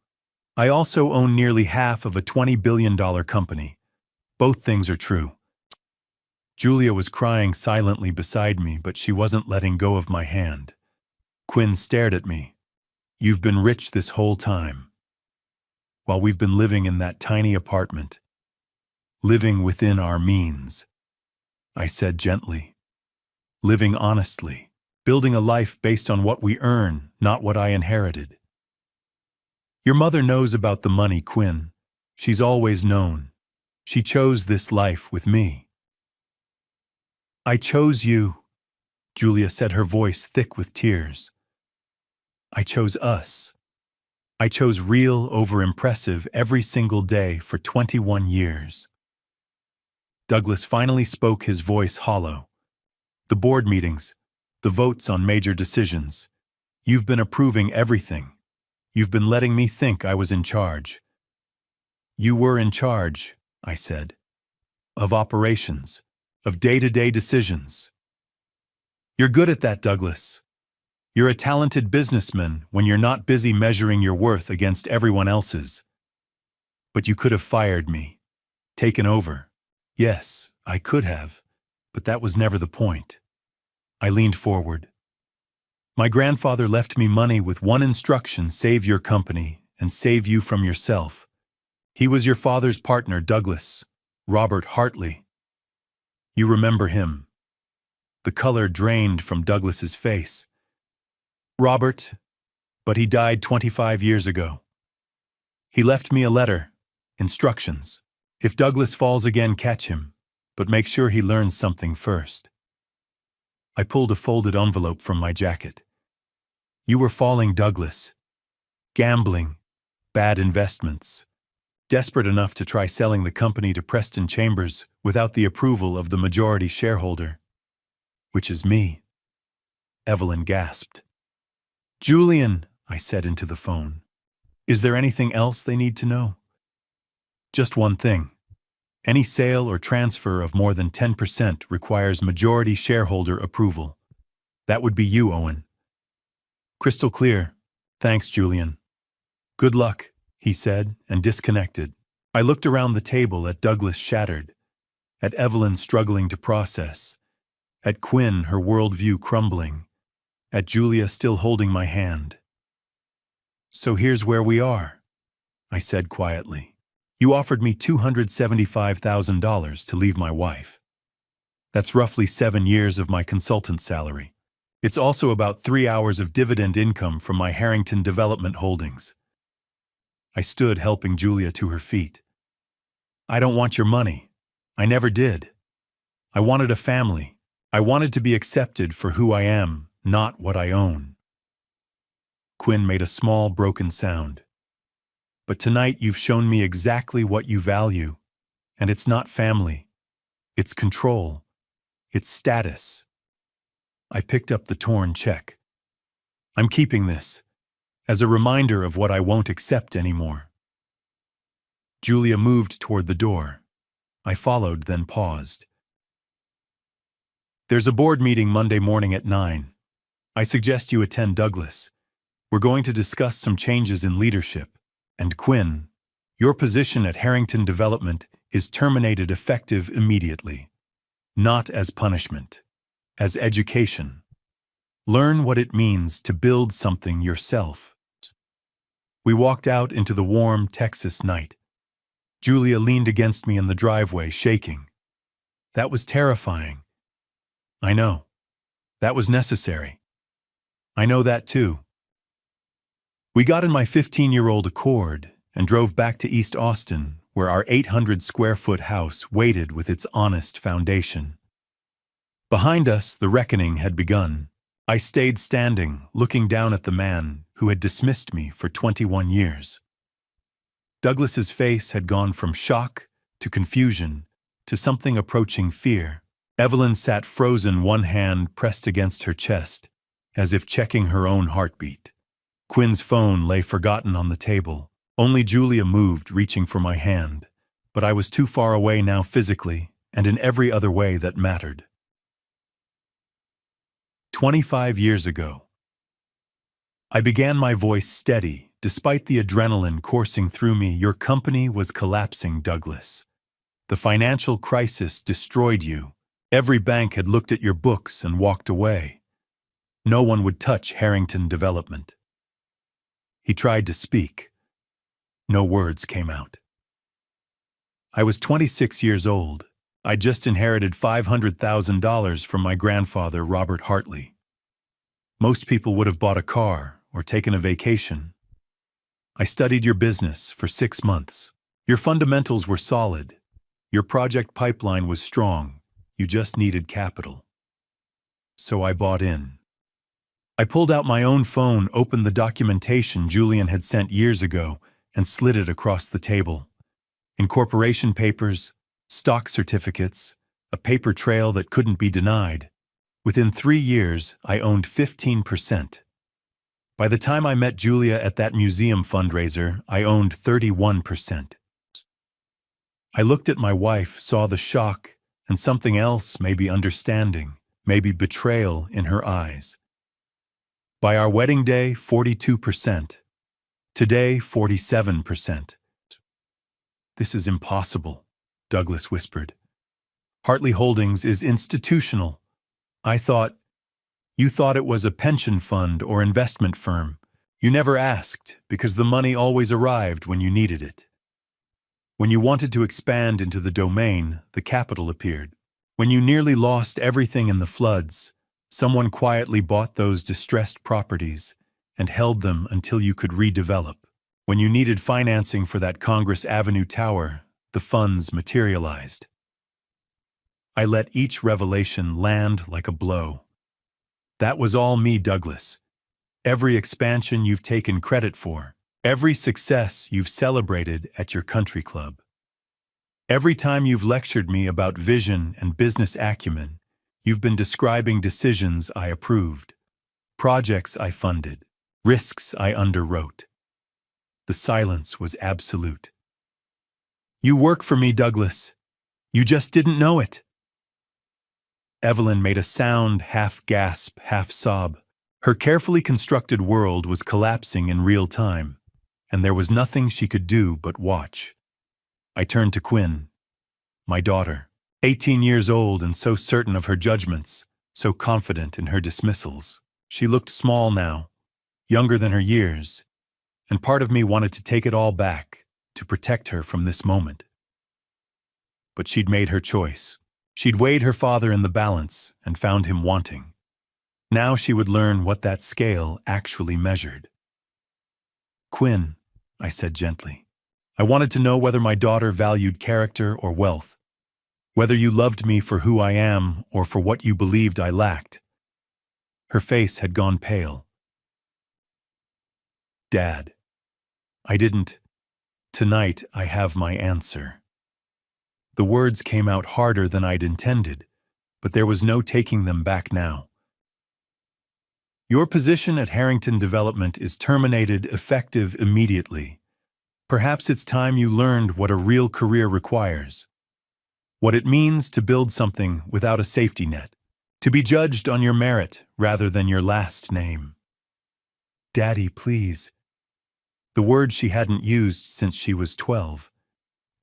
I also own nearly half of a $20 billion company. Both things are true. Julia was crying silently beside me, but she wasn't letting go of my hand. Quinn stared at me. You've been rich this whole time. While we've been living in that tiny apartment. Living within our means. I said gently. Living honestly. Building a life based on what we earn, not what I inherited. Your mother knows about the money, Quinn. She's always known. She chose this life with me. I chose you, Julia said, her voice thick with tears. I chose us. I chose real over impressive every single day for 21 years. Douglas finally spoke, his voice hollow. The board meetings, the votes on major decisions. You've been approving everything. You've been letting me think I was in charge. You were in charge, I said. Of operations. Of day-to-day decisions. You're good at that, Douglas. You're a talented businessman when you're not busy measuring your worth against everyone else's. But you could have fired me. Taken over. Yes, I could have, but that was never the point. I leaned forward. My grandfather left me money with one instruction: save your company and save you from yourself. He was your father's partner, Douglas, Robert Hartley. You remember him. The color drained from Douglas's face. Robert, but he died 25 years ago. He left me a letter, instructions. If Douglas falls again, catch him, but make sure he learns something first. I pulled a folded envelope from my jacket. You were falling, Douglas. Gambling, bad investments. Desperate enough to try selling the company to Preston Chambers without the approval of the majority shareholder. Which is me. Evelyn gasped. Julian, I said into the phone. Is there anything else they need to know? Just one thing. Any sale or transfer of more than 10% requires majority shareholder approval. That would be you, Owen. Crystal clear. Thanks, Julian. Good luck, he said, and disconnected. I looked around the table at Douglas shattered, at Evelyn struggling to process, at Quinn, her worldview crumbling, at Julia still holding my hand. So here's where we are, I said quietly. You offered me $275,000 to leave my wife. That's roughly 7 years of my consultant salary. It's also about 3 hours of dividend income from my Harrington Development holdings. I stood, helping Julia to her feet. I don't want your money. I never did. I wanted a family. I wanted to be accepted for who I am, not what I own. Quinn made a small, broken sound. But tonight you've shown me exactly what you value. And it's not family. It's control. It's status. I picked up the torn check. I'm keeping this, as a reminder of what I won't accept anymore. Julia moved toward the door. I followed, then paused. There's a board meeting Monday morning at 9. I suggest you attend, Douglas. We're going to discuss some changes in leadership. And Quinn, your position at Harrington Development is terminated effective immediately. Not as punishment, as education. Learn what it means to build something yourself. We walked out into the warm Texas night. Julia leaned against me in the driveway, shaking. That was terrifying. I know. That was necessary. I know that too. We got in my 15-year-old Accord and drove back to East Austin, where our 800-square-foot house waited with its honest foundation. Behind us, the reckoning had begun. I stayed standing, looking down at the man who had dismissed me for 21 years. Douglas's face had gone from shock to confusion to something approaching fear. Evelyn sat frozen, one hand pressed against her chest, as if checking her own heartbeat. Quinn's phone lay forgotten on the table. Only Julia moved, reaching for my hand, but I was too far away now physically and in every other way that mattered. 25 years ago. I began my voice steady, despite the adrenaline coursing through me. Your company was collapsing, Douglas. The financial crisis destroyed you. Every bank had looked at your books and walked away. No one would touch Harrington Development. He tried to speak. No words came out. I was 26 years old. I just inherited $500,000 from my grandfather, Robert Hartley. Most people would have bought a car or taken a vacation. I studied your business for 6 months. Your fundamentals were solid. Your project pipeline was strong. You just needed capital. So I bought in. I pulled out my own phone, opened the documentation Julian had sent years ago, and slid it across the table. Incorporation papers, stock certificates, a paper trail that couldn't be denied. Within 3 years, I owned 15%. By the time I met Julia at that museum fundraiser, I owned 31%. I looked at my wife, saw the shock, and something else, maybe understanding, maybe betrayal in her eyes. By our wedding day, 42%. Today, 47%. This is impossible, Douglas whispered. Hartley Holdings is institutional. You thought it was a pension fund or investment firm. You never asked, because the money always arrived when you needed it. When you wanted to expand into the domain, the capital appeared. When you nearly lost everything in the floods, someone quietly bought those distressed properties and held them until you could redevelop. When you needed financing for that Congress Avenue tower, the funds materialized. I let each revelation land like a blow. That was all me, Douglas. Every expansion you've taken credit for, every success you've celebrated at your country club. Every time you've lectured me about vision and business acumen, you've been describing decisions I approved, projects I funded, risks I underwrote. The silence was absolute. You work for me, Douglas. You just didn't know it. Evelyn made a sound, half gasp, half sob. Her carefully constructed world was collapsing in real time, and there was nothing she could do but watch. I turned to Quinn, my daughter, 18 years old and so certain of her judgments, so confident in her dismissals. She looked small now, younger than her years, and part of me wanted to take it all back, to protect her from this moment. But she'd made her choice. She'd weighed her father in the balance and found him wanting. Now she would learn what that scale actually measured. Quinn, I said gently, I wanted to know whether my daughter valued character or wealth, whether you loved me for who I am or for what you believed I lacked. Her face had gone pale. Dad, I didn't. Tonight I have my answer. The words came out harder than I'd intended, but there was no taking them back now. Your position at Harrington Development is terminated effective immediately. Perhaps it's time you learned what a real career requires. What it means to build something without a safety net. To be judged on your merit rather than your last name. Daddy, please. The word she hadn't used since she was 12.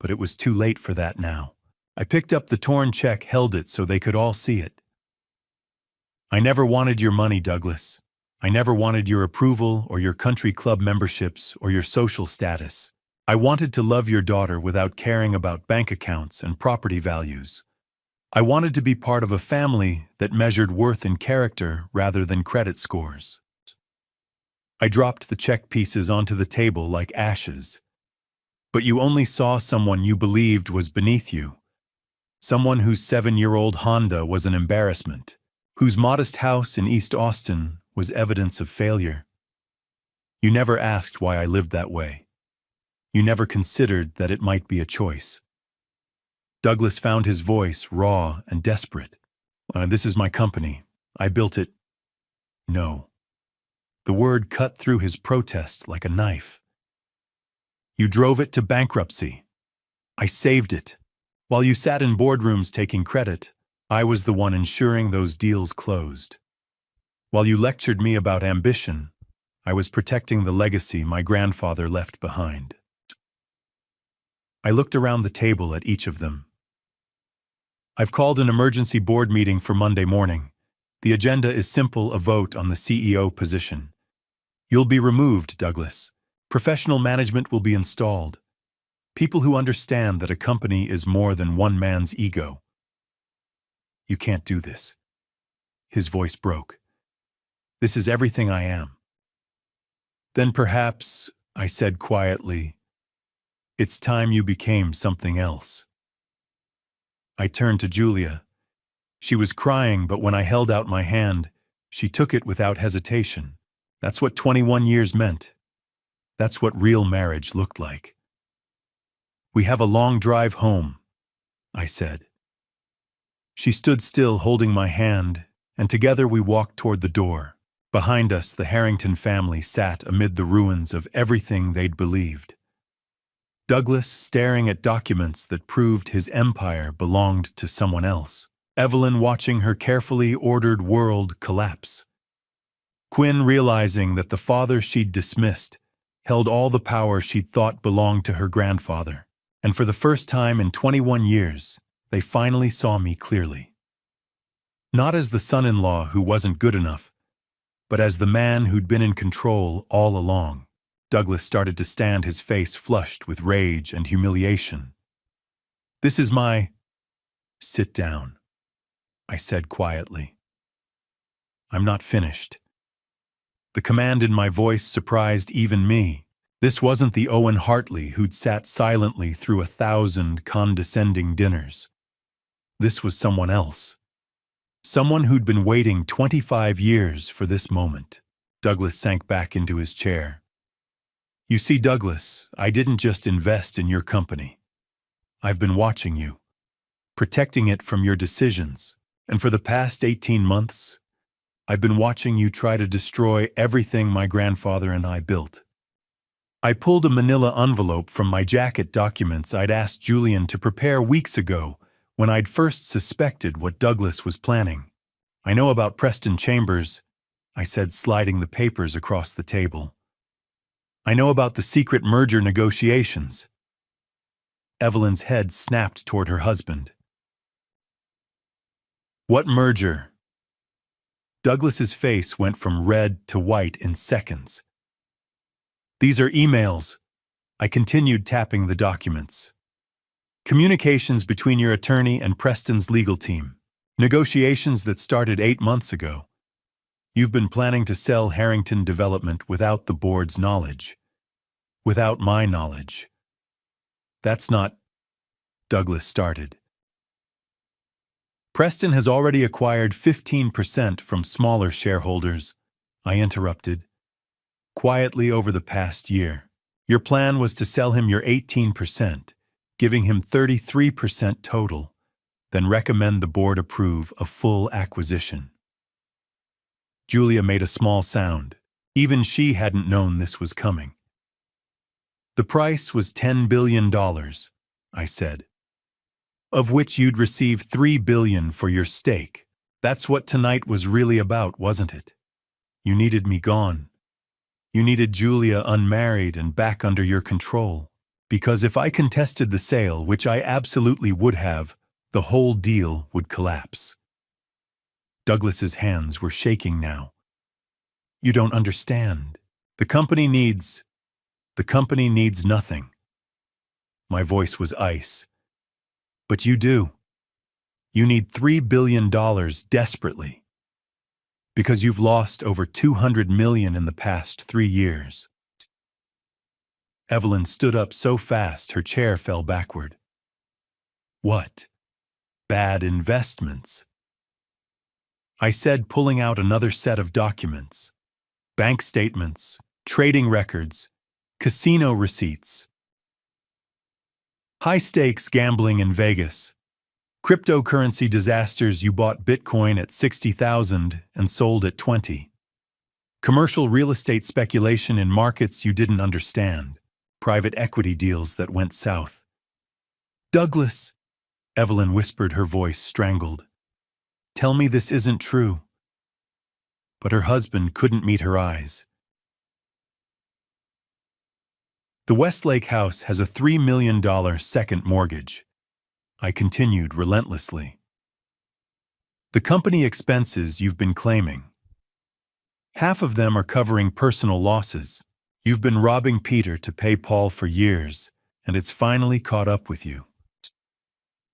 But it was too late for that now. I picked up the torn check, held it so they could all see it. I never wanted your money, Douglas. I never wanted your approval or your country club memberships or your social status. I wanted to love your daughter without caring about bank accounts and property values. I wanted to be part of a family that measured worth in character rather than credit scores. I dropped the check pieces onto the table like ashes. But you only saw someone you believed was beneath you. Someone whose 7-year-old Honda was an embarrassment. Whose modest house in East Austin was evidence of failure. You never asked why I lived that way. You never considered that it might be a choice. Douglas found his voice raw and desperate. This is my company. I built it. No. The word cut through his protest like a knife. You drove it to bankruptcy. I saved it. While you sat in boardrooms taking credit, I was the one ensuring those deals closed. While you lectured me about ambition, I was protecting the legacy my grandfather left behind. I looked around the table at each of them. I've called an emergency board meeting for Monday morning. The agenda is simple, a vote on the CEO position. You'll be removed, Douglas. Professional management will be installed. People who understand that a company is more than one man's ego. You can't do this. His voice broke. This is everything I am. Then perhaps, I said quietly, it's time you became something else. I turned to Julia. She was crying, but when I held out my hand, she took it without hesitation. That's what 21 years meant. That's what real marriage looked like. We have a long drive home, I said. She stood still, holding my hand, and together we walked toward the door. Behind us, the Harrington family sat amid the ruins of everything they'd believed. Douglas staring at documents that proved his empire belonged to someone else. Evelyn watching her carefully ordered world collapse. Quinn realizing that the father she'd dismissed held all the power she'd thought belonged to her grandfather. And for the first time in 21 years, they finally saw me clearly. Not as the son-in-law who wasn't good enough, but as the man who'd been in control all along. Douglas started to stand, his face flushed with rage and humiliation. This is my... Sit down, I said quietly. I'm not finished. The command in my voice surprised even me. This wasn't the Owen Hartley who'd sat silently through 1,000 condescending dinners. This was someone else. Someone who'd been waiting 25 years for this moment. Douglas sank back into his chair. You see, Douglas, I didn't just invest in your company. I've been watching you, protecting it from your decisions. And for the past 18 months, I've been watching you try to destroy everything my grandfather and I built. I pulled a manila envelope from my jacket, documents I'd asked Julian to prepare weeks ago when I'd first suspected what Douglas was planning. I know about Preston Chambers, I said, sliding the papers across the table. I know about the secret merger negotiations. Evelyn's head snapped toward her husband. What merger? Douglas's face went from red to white in seconds. These are emails. I continued tapping the documents. Communications between your attorney and Preston's legal team. Negotiations that started 8 months ago. You've been planning to sell Harrington Development without the board's knowledge. Without my knowledge. That's not... Douglas started. Preston has already acquired 15% from smaller shareholders, I interrupted. Quietly over the past year. Your plan was to sell him your 18%, giving him 33% total, then recommend the board approve a full acquisition. Julia made a small sound. Even she hadn't known this was coming. The price was $10 billion, I said, of which you'd receive $3 billion for your stake. That's what tonight was really about, wasn't it? You needed me gone. You needed Julia unmarried and back under your control. Because if I contested the sale, which I absolutely would have, the whole deal would collapse. Douglas's hands were shaking now. You don't understand. The company needs nothing. My voice was ice. But you do. You need $3 billion desperately. Because you've lost over $200 million in the past 3 years. Evelyn stood up so fast her chair fell backward. What? Bad investments? I said, pulling out another set of documents. Bank statements, trading records, casino receipts. High-stakes gambling in Vegas. Cryptocurrency disasters. You bought Bitcoin at 60,000 and sold at 20. Commercial real estate speculation in markets you didn't understand. Private equity deals that went south. Douglas, Evelyn whispered, her voice strangled. Tell me this isn't true. But her husband couldn't meet her eyes. The Westlake house has a $3 million second mortgage. I continued relentlessly. The company expenses you've been claiming. Half of them are covering personal losses. You've been robbing Peter to pay Paul for years, and it's finally caught up with you.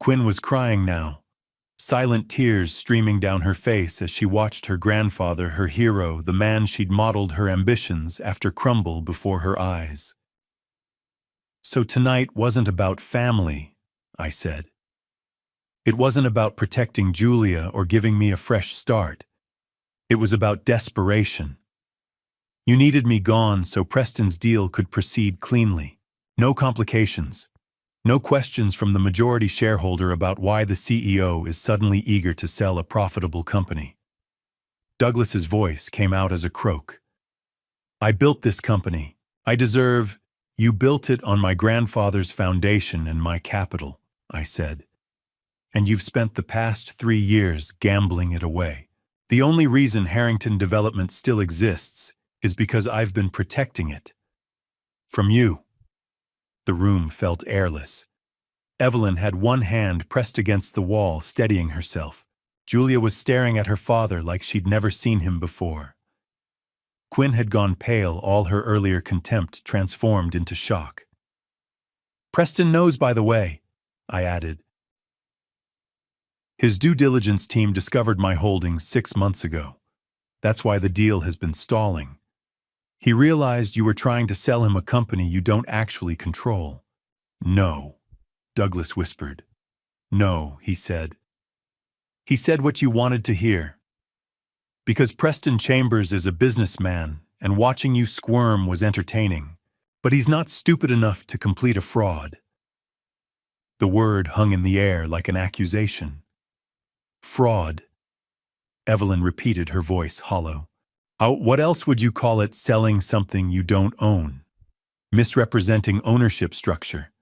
Quinn was crying now, silent tears streaming down her face as she watched her grandfather, her hero, the man she'd modeled her ambitions after, crumble before her eyes. So tonight wasn't about family, I said. It wasn't about protecting Julia or giving me a fresh start. It was about desperation. You needed me gone so Preston's deal could proceed cleanly. No complications. No questions from the majority shareholder about why the CEO is suddenly eager to sell a profitable company. Douglas's voice came out as a croak. I built this company. I deserve. You built it on my grandfather's foundation and my capital, I said. And you've spent the past 3 years gambling it away. The only reason Harrington Development still exists is because I've been protecting it. From you. The room felt airless. Evelyn had one hand pressed against the wall, steadying herself. Julia was staring at her father like she'd never seen him before. Quinn had gone pale, all her earlier contempt transformed into shock. Preston knows, by the way, I added. His due diligence team discovered my holdings 6 months ago. That's why the deal has been stalling. He realized you were trying to sell him a company you don't actually control. No, Douglas whispered. No, he said. He said what you wanted to hear. Because Preston Chambers is a businessman, and watching you squirm was entertaining. But he's not stupid enough to complete a fraud. The word hung in the air like an accusation. Fraud, Evelyn repeated, her voice hollow. What else would you call it? Selling something you don't own. Misrepresenting ownership structure.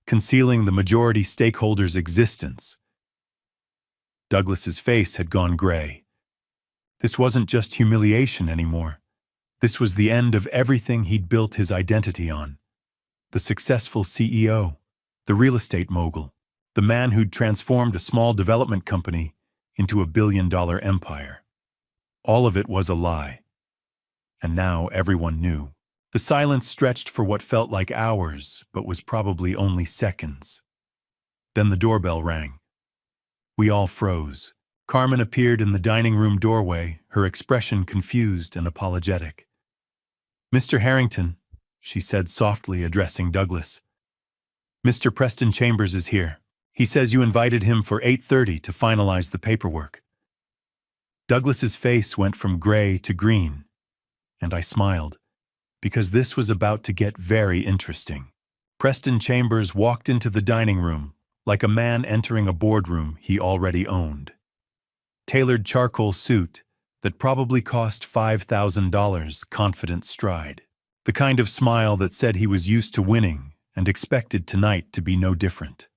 Concealing the majority stakeholder's existence. Douglas's face had gone gray. This wasn't just humiliation anymore. This was the end of everything he'd built his identity on. The successful CEO, the real estate mogul, the man who'd transformed a small development company into a billion-dollar empire. All of it was a lie. And now everyone knew. The silence stretched for what felt like hours, but was probably only seconds. Then the doorbell rang. We all froze. Carmen appeared in the dining room doorway, her expression confused and apologetic. Mr. Harrington, she said softly, addressing Douglas. Mr. Preston Chambers is here. He says you invited him for 8:30 to finalize the paperwork. Douglas's face went from gray to green, and I smiled, because this was about to get very interesting. Preston Chambers walked into the dining room like a man entering a boardroom he already owned. Tailored charcoal suit that probably cost $5,000, confident stride. The kind of smile that said he was used to winning and expected tonight to be no different.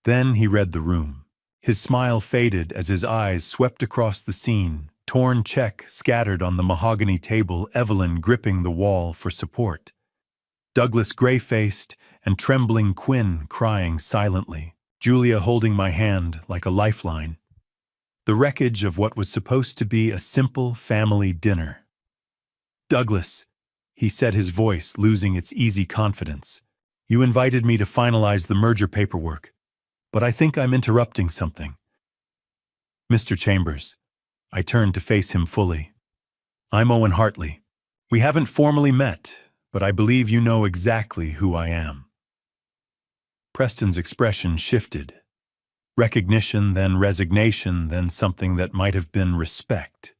Then he read the room. His smile faded as his eyes swept across the scene, torn check scattered on the mahogany table, Evelyn gripping the wall for support. Douglas gray-faced and trembling, Quinn crying silently, Julia holding my hand like a lifeline. The wreckage of what was supposed to be a simple family dinner. "Douglas," he said, his voice losing its easy confidence, "you invited me to finalize the merger paperwork, but I think I'm interrupting something." "Mr. Chambers," I turned to face him fully. "I'm Owen Hartley. We haven't formally met, but I believe you know exactly who I am." Preston's expression shifted. Recognition, then resignation, then something that might have been respect.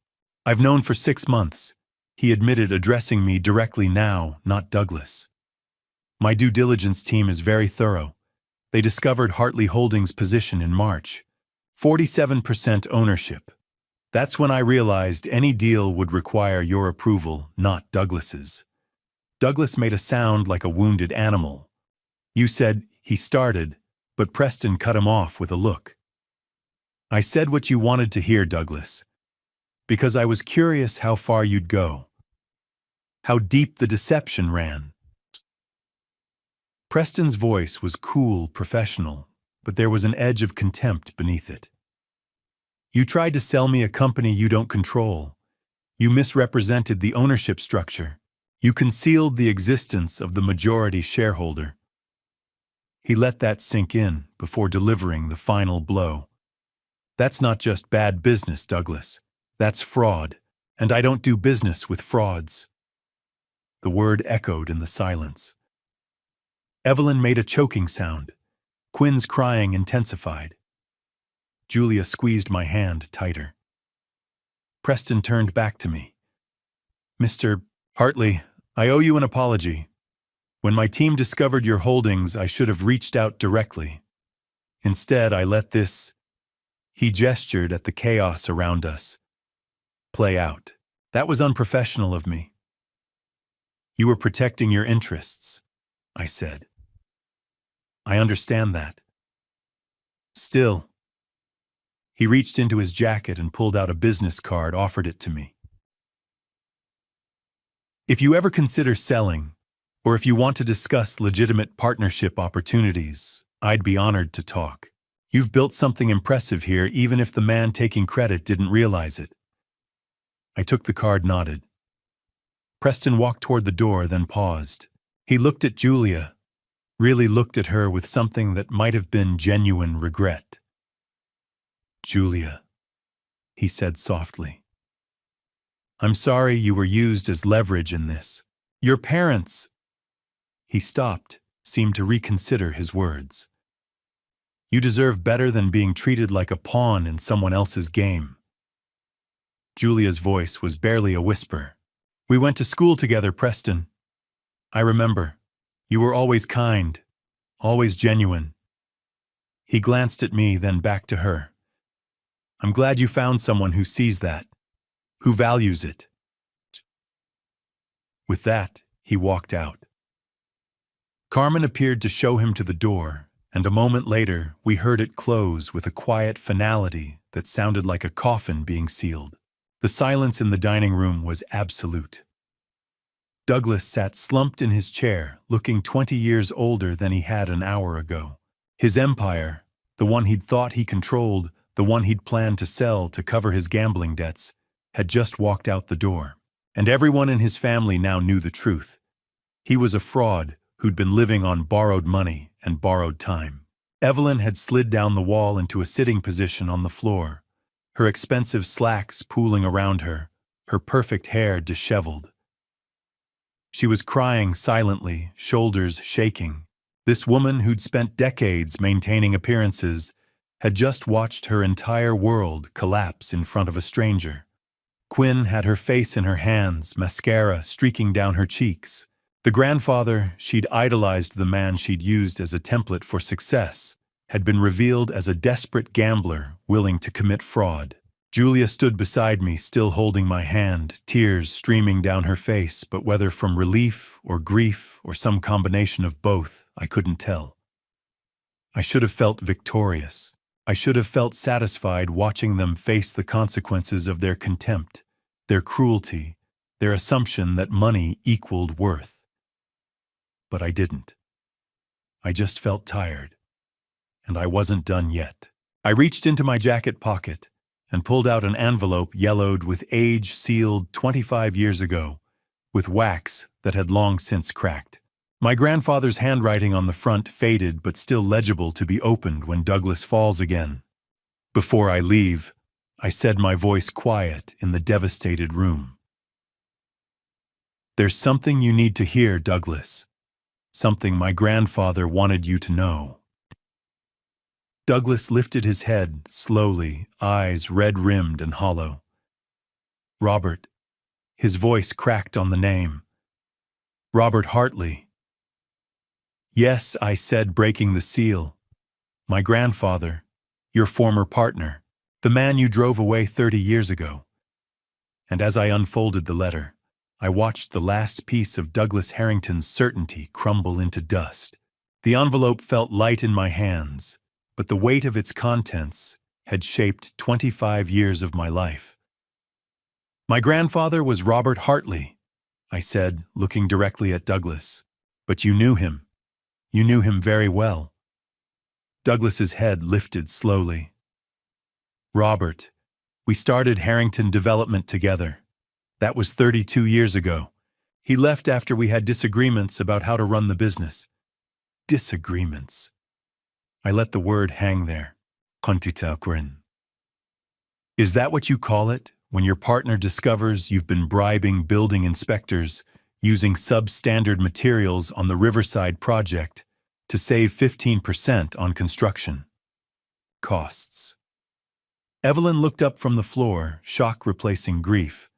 "I've known for 6 months," he admitted, addressing me directly now, not Douglas. "My due diligence team is very thorough. They discovered Hartley Holdings' position in March. 47% ownership. That's when I realized any deal would require your approval, not Douglas's." Douglas made a sound like a wounded animal. "You said," he started, but Preston cut him off with a look. "I said what you wanted to hear, Douglas, because I was curious how far you'd go, how deep the deception ran." Preston's voice was cool, professional, but there was an edge of contempt beneath it. "You tried to sell me a company you don't control. You misrepresented the ownership structure. You concealed the existence of the majority shareholder." He let that sink in before delivering the final blow. "That's not just bad business, Douglas. That's fraud, and I don't do business with frauds." The word echoed in the silence. Evelyn made a choking sound. Quinn's crying intensified. Julia squeezed my hand tighter. Preston turned back to me. "Mr. Hartley, I owe you an apology. When my team discovered your holdings, I should have reached out directly. Instead, I let this," he gestured at the chaos around us, "play out. That was unprofessional of me." "You were protecting your interests," I said. "I understand that." "Still." He reached into his jacket and pulled out a business card, offered it to me. "If you ever consider selling, or if you want to discuss legitimate partnership opportunities, I'd be honored to talk. You've built something impressive here, even if the man taking credit didn't realize it." I took the card, nodded. Preston walked toward the door, then paused. He looked at Julia, really looked at her with something that might have been genuine regret. "Julia," he said softly, "I'm sorry you were used as leverage in this. Your parents—" He stopped, seemed to reconsider his words. "You deserve better than being treated like a pawn in someone else's game." Julia's voice was barely a whisper. "We went to school together, Preston. I remember. You were always kind, always genuine." He glanced at me, then back to her. "I'm glad you found someone who sees that, who values it." With that, he walked out. Carmen appeared to show him to the door, and a moment later we heard it close with a quiet finality that sounded like a coffin being sealed. The silence in the dining room was absolute. Douglas sat slumped in his chair, looking 20 years older than he had an hour ago. His empire, the one he'd thought he controlled, the one he'd planned to sell to cover his gambling debts, had just walked out the door. And everyone in his family now knew the truth. He was a fraud who'd been living on borrowed money and borrowed time. Evelyn had slid down the wall into a sitting position on the floor, her expensive slacks pooling around her, her perfect hair disheveled. She was crying silently, shoulders shaking. This woman who'd spent decades maintaining appearances had just watched her entire world collapse in front of a stranger. Quinn had her face in her hands, mascara streaking down her cheeks. The grandfather she'd idolized, the man she'd used as a template for success, had been revealed as a desperate gambler willing to commit fraud. Julia stood beside me, still holding my hand, tears streaming down her face, but whether from relief or grief or some combination of both, I couldn't tell. I should have felt victorious. I should have felt satisfied watching them face the consequences of their contempt, their cruelty, their assumption that money equaled worth. But I didn't. I just felt tired. And I wasn't done yet. I reached into my jacket pocket and pulled out an envelope yellowed with age sealed 25 years ago, with wax that had long since cracked. My grandfather's handwriting on the front faded but still legible to be opened when Douglas falls again. Before I leave, I said, my voice quiet in the devastated room. There's something you need to hear, Douglas. Something my grandfather wanted you to know. Douglas lifted his head slowly, eyes red-rimmed and hollow. Robert. His voice cracked on the name. Robert Hartley. Yes, I said, breaking the seal. My grandfather, your former partner, the man you drove away 30 years ago. And as I unfolded the letter, I watched the last piece of Douglas Harrington's certainty crumble into dust. The envelope felt light in my hands, but the weight of its contents had shaped 25 years of my life. My grandfather was Robert Hartley, I said, looking directly at Douglas. But you knew him. You knew him very well. Douglas's head lifted slowly. Robert, we started Harrington Development together. That was 32 years ago. He left after we had disagreements about how to run the business. Disagreements. I let the word hang there. Kontitaukrin. Is that what you call it, when your partner discovers you've been bribing building inspectors, using substandard materials on the Riverside project to save 15% on construction costs? Evelyn looked up from the floor, shock replacing grief.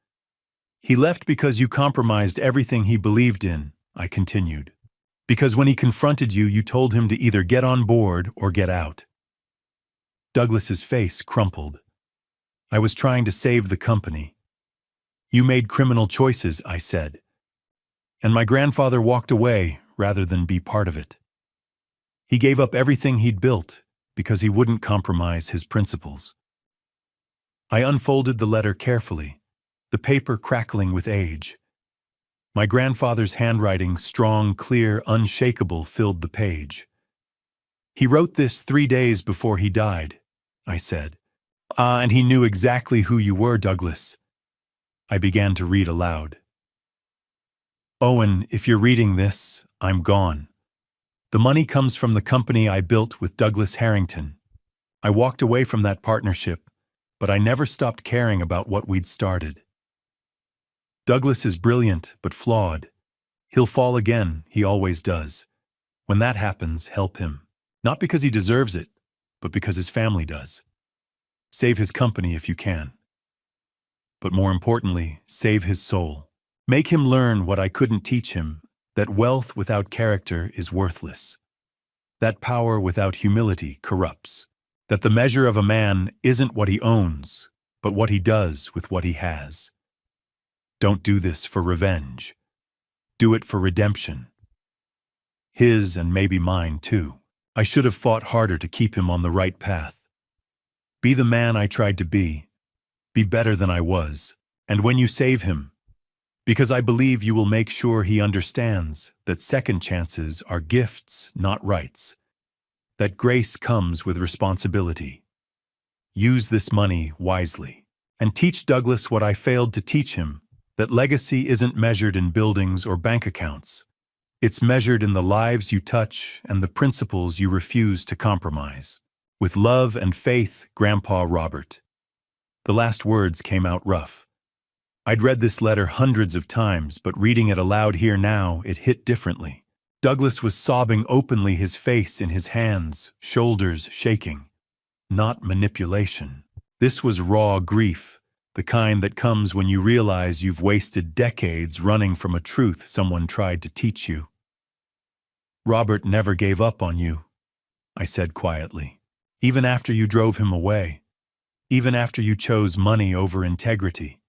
He left because you compromised everything he believed in, I continued. Because when he confronted you, you told him to either get on board or get out. Douglas's face crumpled. I was trying to save the company. You made criminal choices, I said. And my grandfather walked away rather than be part of it. He gave up everything he'd built because he wouldn't compromise his principles. I unfolded the letter carefully, the paper crackling with age. My grandfather's handwriting, strong, clear, unshakable, filled the page. He wrote this 3 days before he died, I said. And he knew exactly who you were, Douglas. I began to read aloud. Owen, if you're reading this, I'm gone. The money comes from the company I built with Douglas Harrington. I walked away from that partnership, but I never stopped caring about what we'd started. Douglas is brilliant, but flawed. He'll fall again, he always does. When that happens, help him. Not because he deserves it, but because his family does. Save his company if you can. But more importantly, save his soul. Make him learn what I couldn't teach him, that wealth without character is worthless. That power without humility corrupts. That the measure of a man isn't what he owns, but what he does with what he has. Don't do this for revenge. Do it for redemption. His and maybe mine too. I should have fought harder to keep him on the right path. Be the man I tried to be. Be better than I was. And when you save him, because I believe you will make sure he understands that second chances are gifts, not rights. That grace comes with responsibility. Use this money wisely. And teach Douglas what I failed to teach him, that legacy isn't measured in buildings or bank accounts. It's measured in the lives you touch and the principles you refuse to compromise. With love and faith, Grandpa Robert. The last words came out rough. I'd read this letter hundreds of times, but reading it aloud here now, it hit differently. Douglas was sobbing openly, his face in his hands, shoulders shaking. Not manipulation. This was raw grief, the kind that comes when you realize you've wasted decades running from a truth someone tried to teach you. Robert never gave up on you, I said quietly, even after you drove him away. even after you chose money over integrity.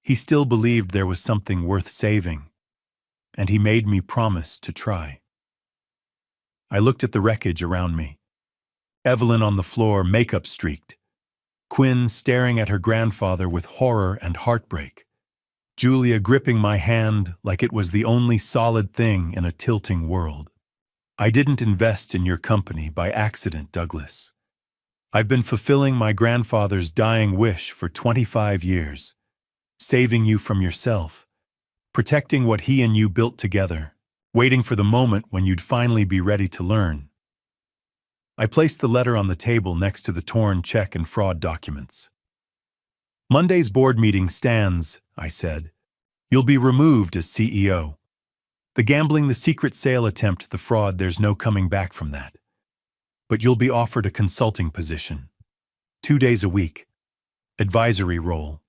He still believed there was something worth saving, and he made me promise to try. I looked at the wreckage around me. Evelyn on the floor, makeup streaked. Quinn staring at her grandfather with horror and heartbreak. Julia gripping my hand like it was the only solid thing in a tilting world. I didn't invest in your company by accident, Douglas. I've been fulfilling my grandfather's dying wish for 25 years, saving you from yourself, protecting what he and you built together, waiting for the moment when you'd finally be ready to learn. I placed the letter on the table next to the torn check and fraud documents. Monday's board meeting stands, I said. You'll be removed as CEO. The gambling, the secret sale attempt, the fraud, there's no coming back from that. But you'll be offered a consulting position. 2 days a week. Advisory role.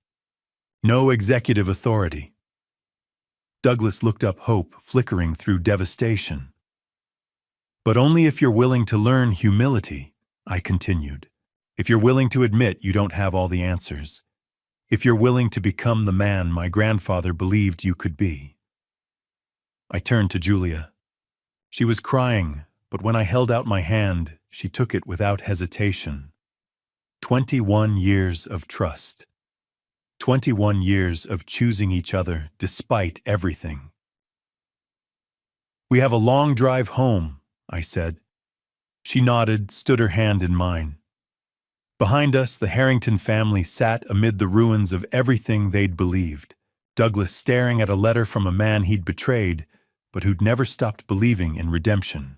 No executive authority. Douglas looked up, hope flickering through devastation. But only if you're willing to learn humility, I continued. If you're willing to admit you don't have all the answers. If you're willing to become the man my grandfather believed you could be. I turned to Julia. She was crying, but when I held out my hand, she took it without hesitation. 21 years of trust. 21 years of choosing each other despite everything. We have a long drive home, I said. She nodded, stood her hand in mine. Behind us, the Harrington family sat amid the ruins of everything they'd believed. Douglas staring at a letter from a man he'd betrayed, but who'd never stopped believing in redemption.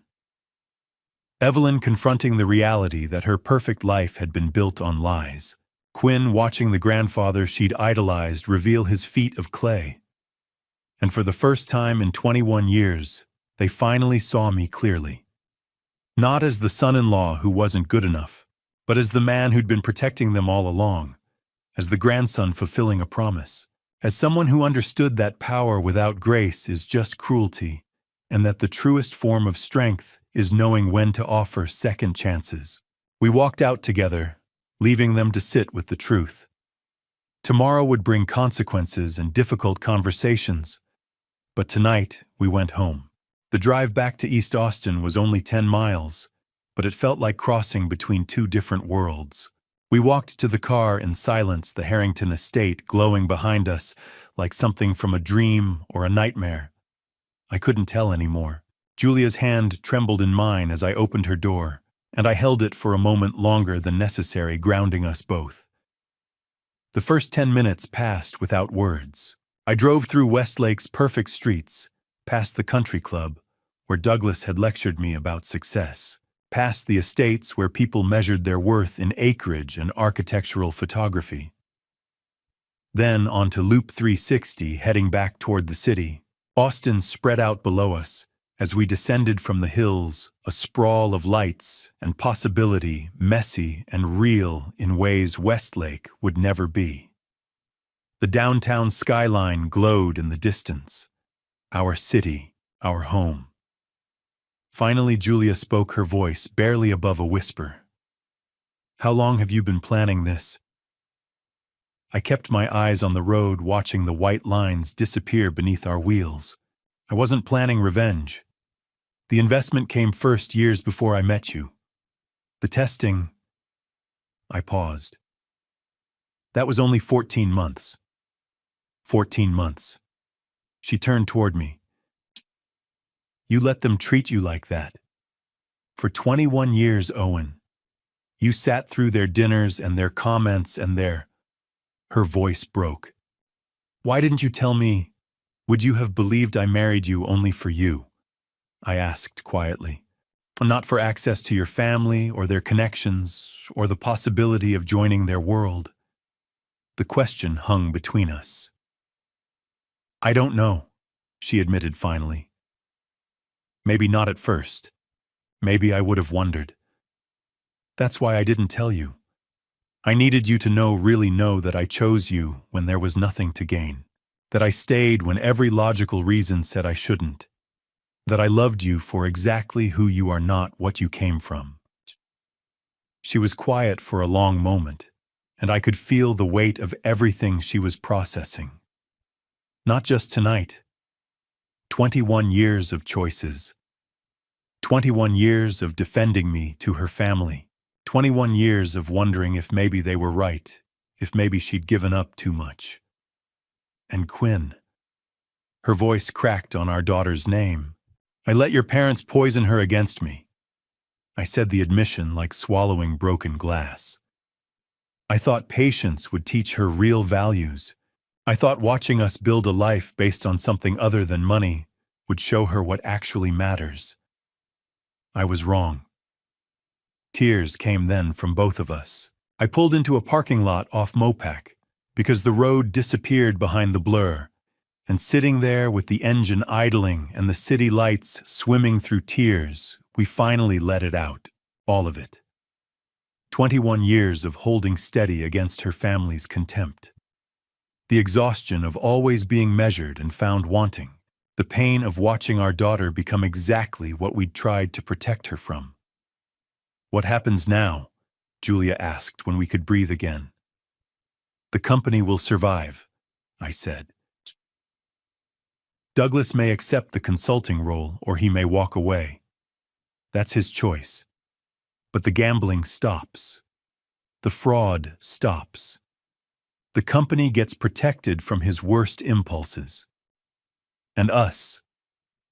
Evelyn confronting the reality that her perfect life had been built on lies. Quinn watching the grandfather she'd idolized reveal his feet of clay. And for the first time in 21 years, they finally saw me clearly. Not as the son-in-law who wasn't good enough, but as the man who'd been protecting them all along, as the grandson fulfilling a promise, as someone who understood that power without grace is just cruelty, and that the truest form of strength is knowing when to offer second chances. We walked out together, leaving them to sit with the truth. Tomorrow would bring consequences and difficult conversations, but tonight we went home. The drive back to East Austin was only 10 miles, but it felt like crossing between two different worlds. We walked to the car in silence, the Harrington estate glowing behind us like something from a dream or a nightmare. I couldn't tell anymore. Julia's hand trembled in mine as I opened her door, and I held it for a moment longer than necessary, grounding us both. The first 10 minutes passed without words. I drove through Westlake's perfect streets, past the country club, where Douglas had lectured me about success, past the estates where people measured their worth in acreage and architectural photography. Then onto Loop 360, heading back toward the city. Austin spread out below us as we descended from the hills, a sprawl of lights and possibility, messy and real in ways Westlake would never be. The downtown skyline glowed in the distance. Our city, our home. Finally, Julia spoke, her voice barely above a whisper. How long have you been planning this? I kept my eyes on the road, watching the white lines disappear beneath our wheels. I wasn't planning revenge. The investment came first, years before I met you. The testing... I paused. That was only 14 months. 14 months. She turned toward me. You let them treat you like that. For 21 years, Owen. You sat through their dinners and their comments and their... Her voice broke. Why didn't you tell me? Would you have believed I married you only for you? I asked quietly. Not for access to your family or their connections or the possibility of joining their world. The question hung between us. I don't know, she admitted finally. Maybe not at first. Maybe I would have wondered. That's why I didn't tell you. I needed you to know, really know, that I chose you when there was nothing to gain. That I stayed when every logical reason said I shouldn't. That I loved you for exactly who you are, not what you came from. She was quiet for a long moment, and I could feel the weight of everything she was processing. Not just tonight. 21 years of choices. 21 years of defending me to her family. 21 years of wondering if maybe they were right, if maybe she'd given up too much. And Quinn. Her voice cracked on our daughter's name. I let your parents poison her against me. I said the admission like swallowing broken glass. I thought patience would teach her real values. I thought watching us build a life based on something other than money would show her what actually matters. I was wrong. Tears came then from both of us. I pulled into a parking lot off Mopac because the road disappeared behind the blur, and sitting there with the engine idling and the city lights swimming through tears, we finally let it out, all of it. 21 years of holding steady against her family's contempt. The exhaustion of always being measured and found wanting. The pain of watching our daughter become exactly what we'd tried to protect her from. What happens now? Julia asked when we could breathe again. The company will survive, I said. Douglas may accept the consulting role or he may walk away. That's his choice. But the gambling stops. The fraud stops. The company gets protected from his worst impulses. And us.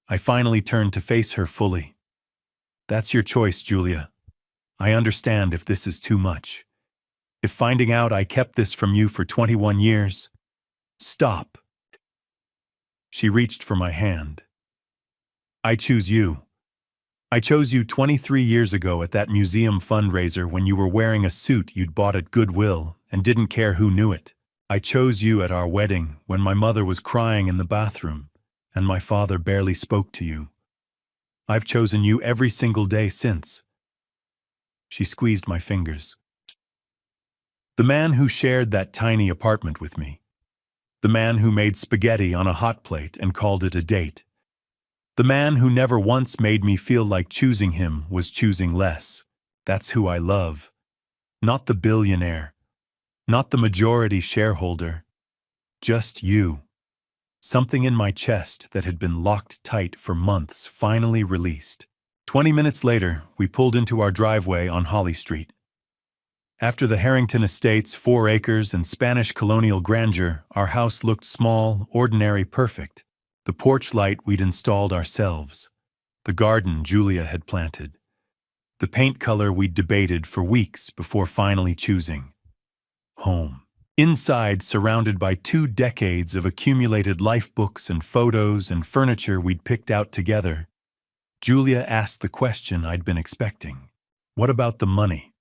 I finally turned to face her fully. That's your choice, Julia. I understand if this is too much. If finding out I kept this from you for 21 years, stop. She reached for my hand. I choose you. I chose you 23 years ago at that museum fundraiser when you were wearing a suit you'd bought at Goodwill and didn't care who knew it. I chose you at our wedding when my mother was crying in the bathroom and my father barely spoke to you. I've chosen you every single day since. She squeezed my fingers. The man who shared that tiny apartment with me. The man who made spaghetti on a hot plate and called it a date. The man who never once made me feel like choosing him was choosing less. That's who I love. Not the billionaire. Not the majority shareholder. Just you. Something in my chest that had been locked tight for months finally released. 20 minutes later, we pulled into our driveway on Holly Street. After the Harrington Estates' 4 acres and Spanish colonial grandeur, our house looked small, ordinary, perfect. The porch light we'd installed ourselves. The garden Julia had planted. The paint color we'd debated for weeks before finally choosing. Home. Inside, surrounded by 2 decades of accumulated life books and photos and furniture we'd picked out together, Julia asked the question I'd been expecting. What about the money?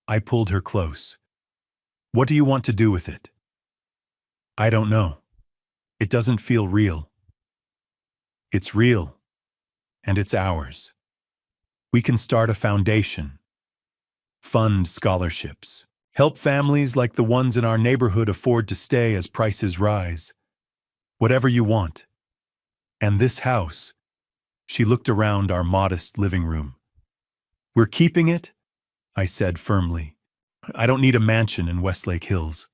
I pulled her close. What do you want to do with it? I don't know. It doesn't feel real. It's real, and it's ours. We can start a foundation, fund scholarships, help families like the ones in our neighborhood afford to stay as prices rise. Whatever you want. And this house, she looked around our modest living room. We're keeping it, I said firmly. I don't need a mansion in Westlake Hills.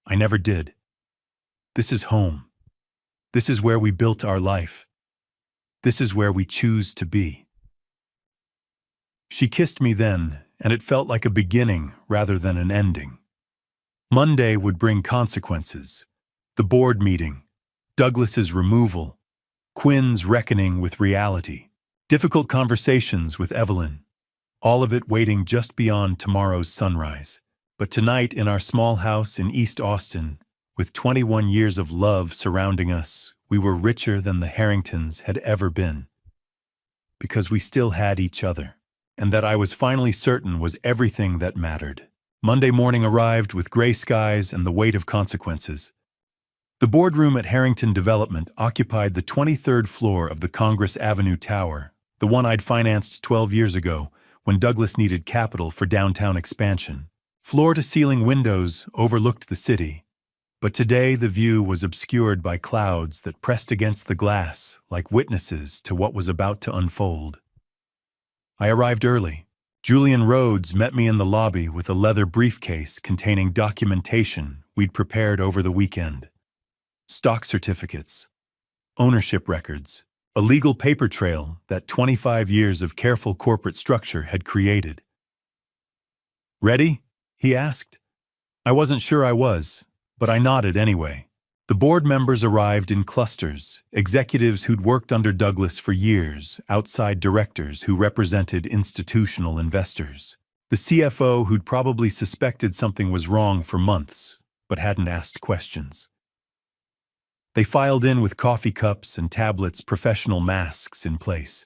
I never did. This is home. This is where we built our life. This is where we choose to be. She kissed me then, and it felt like a beginning rather than an ending. Monday would bring consequences. The board meeting, Douglas's removal, Quinn's reckoning with reality, difficult conversations with Evelyn, all of it waiting just beyond tomorrow's sunrise. But tonight in our small house in East Austin, with 21 years of love surrounding us, we were richer than the Harringtons had ever been. Because we still had each other, and that I was finally certain was everything that mattered. Monday morning arrived with gray skies and the weight of consequences. The boardroom at Harrington Development occupied the 23rd floor of the Congress Avenue Tower, the one I'd financed 12 years ago when Douglas needed capital for downtown expansion. Floor-to-ceiling windows overlooked the city, but today the view was obscured by clouds that pressed against the glass like witnesses to what was about to unfold. I arrived early, Julian Rhodes met me in the lobby with a leather briefcase containing documentation we'd prepared over the weekend. Stock certificates, ownership records, a legal paper trail that 25 years of careful corporate structure had created. "Ready?" he asked. I wasn't sure I was, but I nodded anyway. The board members arrived in clusters, executives who'd worked under Douglas for years, outside directors who represented institutional investors, the CFO who'd probably suspected something was wrong for months, but hadn't asked questions. They filed in with coffee cups and tablets, professional masks in place.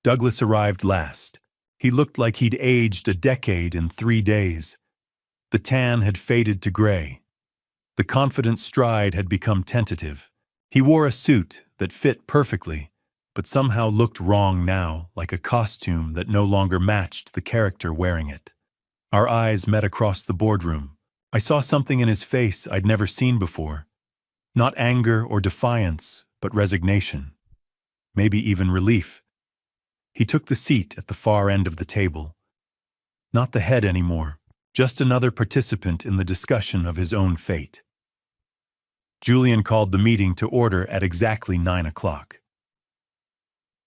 Douglas arrived last. He looked like he'd aged a decade in 3 days. The tan had faded to gray. The confident stride had become tentative. He wore a suit that fit perfectly, but somehow looked wrong now, like a costume that no longer matched the character wearing it. Our eyes met across the boardroom. I saw something in his face I'd never seen before. Not anger or defiance, but resignation. Maybe even relief. He took the seat at the far end of the table. Not the head anymore. Just another participant in the discussion of his own fate. Julian called the meeting to order at exactly 9 o'clock.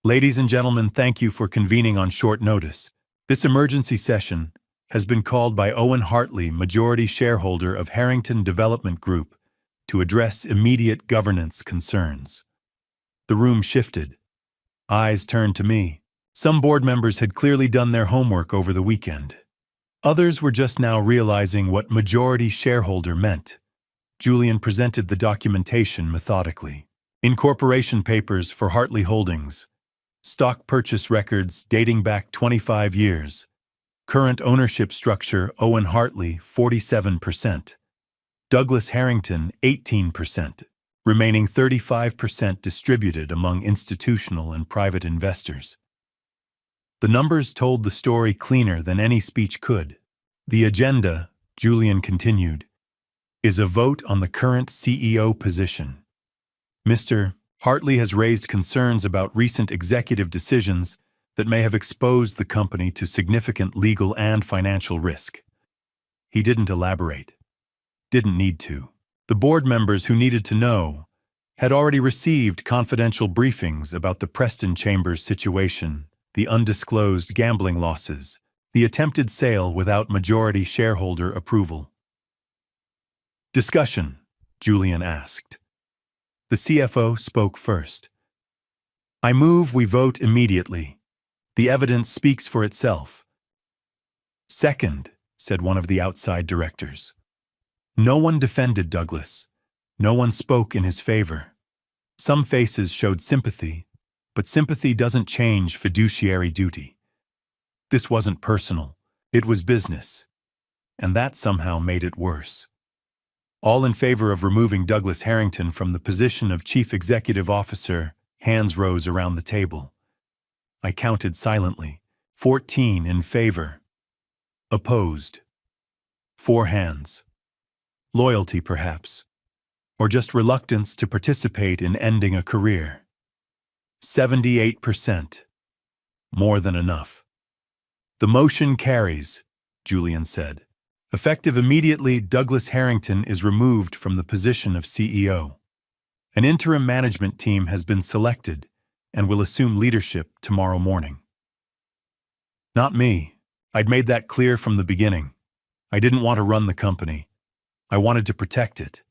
"Ladies and gentlemen, thank you for convening on short notice. This emergency session has been called by Owen Hartley, majority shareholder of Harrington Development Group, to address immediate governance concerns." The room shifted. Eyes turned to me. Some board members had clearly done their homework over the weekend. Others were just now realizing what majority shareholder meant. Julian presented the documentation methodically. Incorporation papers for Hartley Holdings. Stock purchase records dating back 25 years. Current ownership structure: Owen Hartley, 47%. Douglas Harrington, 18%. Remaining 35% distributed among institutional and private investors. The numbers told the story cleaner than any speech could. "The agenda," Julian continued, "is a vote on the current CEO position. Mr. Hartley has raised concerns about recent executive decisions that may have exposed the company to significant legal and financial risk." He didn't elaborate. Didn't need to. The board members who needed to know had already received confidential briefings about the Preston Chambers situation, the undisclosed gambling losses, the attempted sale without majority shareholder approval. "Discussion," Julian asked. The CFO spoke first. "I move we vote immediately. The evidence speaks for itself." "Second," said one of the outside directors. No one defended Douglas. No one spoke in his favor. Some faces showed sympathy, but sympathy doesn't change fiduciary duty. This wasn't personal. It was business. And that somehow made it worse. All in favor of removing Douglas Harrington from the position of Chief Executive Officer, hands rose around the table. I counted silently. 14 in favor. Opposed. 4 hands. Loyalty, perhaps. Or just reluctance to participate in ending a career. 78%. More than enough. "The motion carries," Julian said. "Effective immediately, Douglas Harrington is removed from the position of CEO. An interim management team has been selected and will assume leadership tomorrow morning." Not me. I'd made that clear from the beginning. I didn't want to run the company. I wanted to protect it.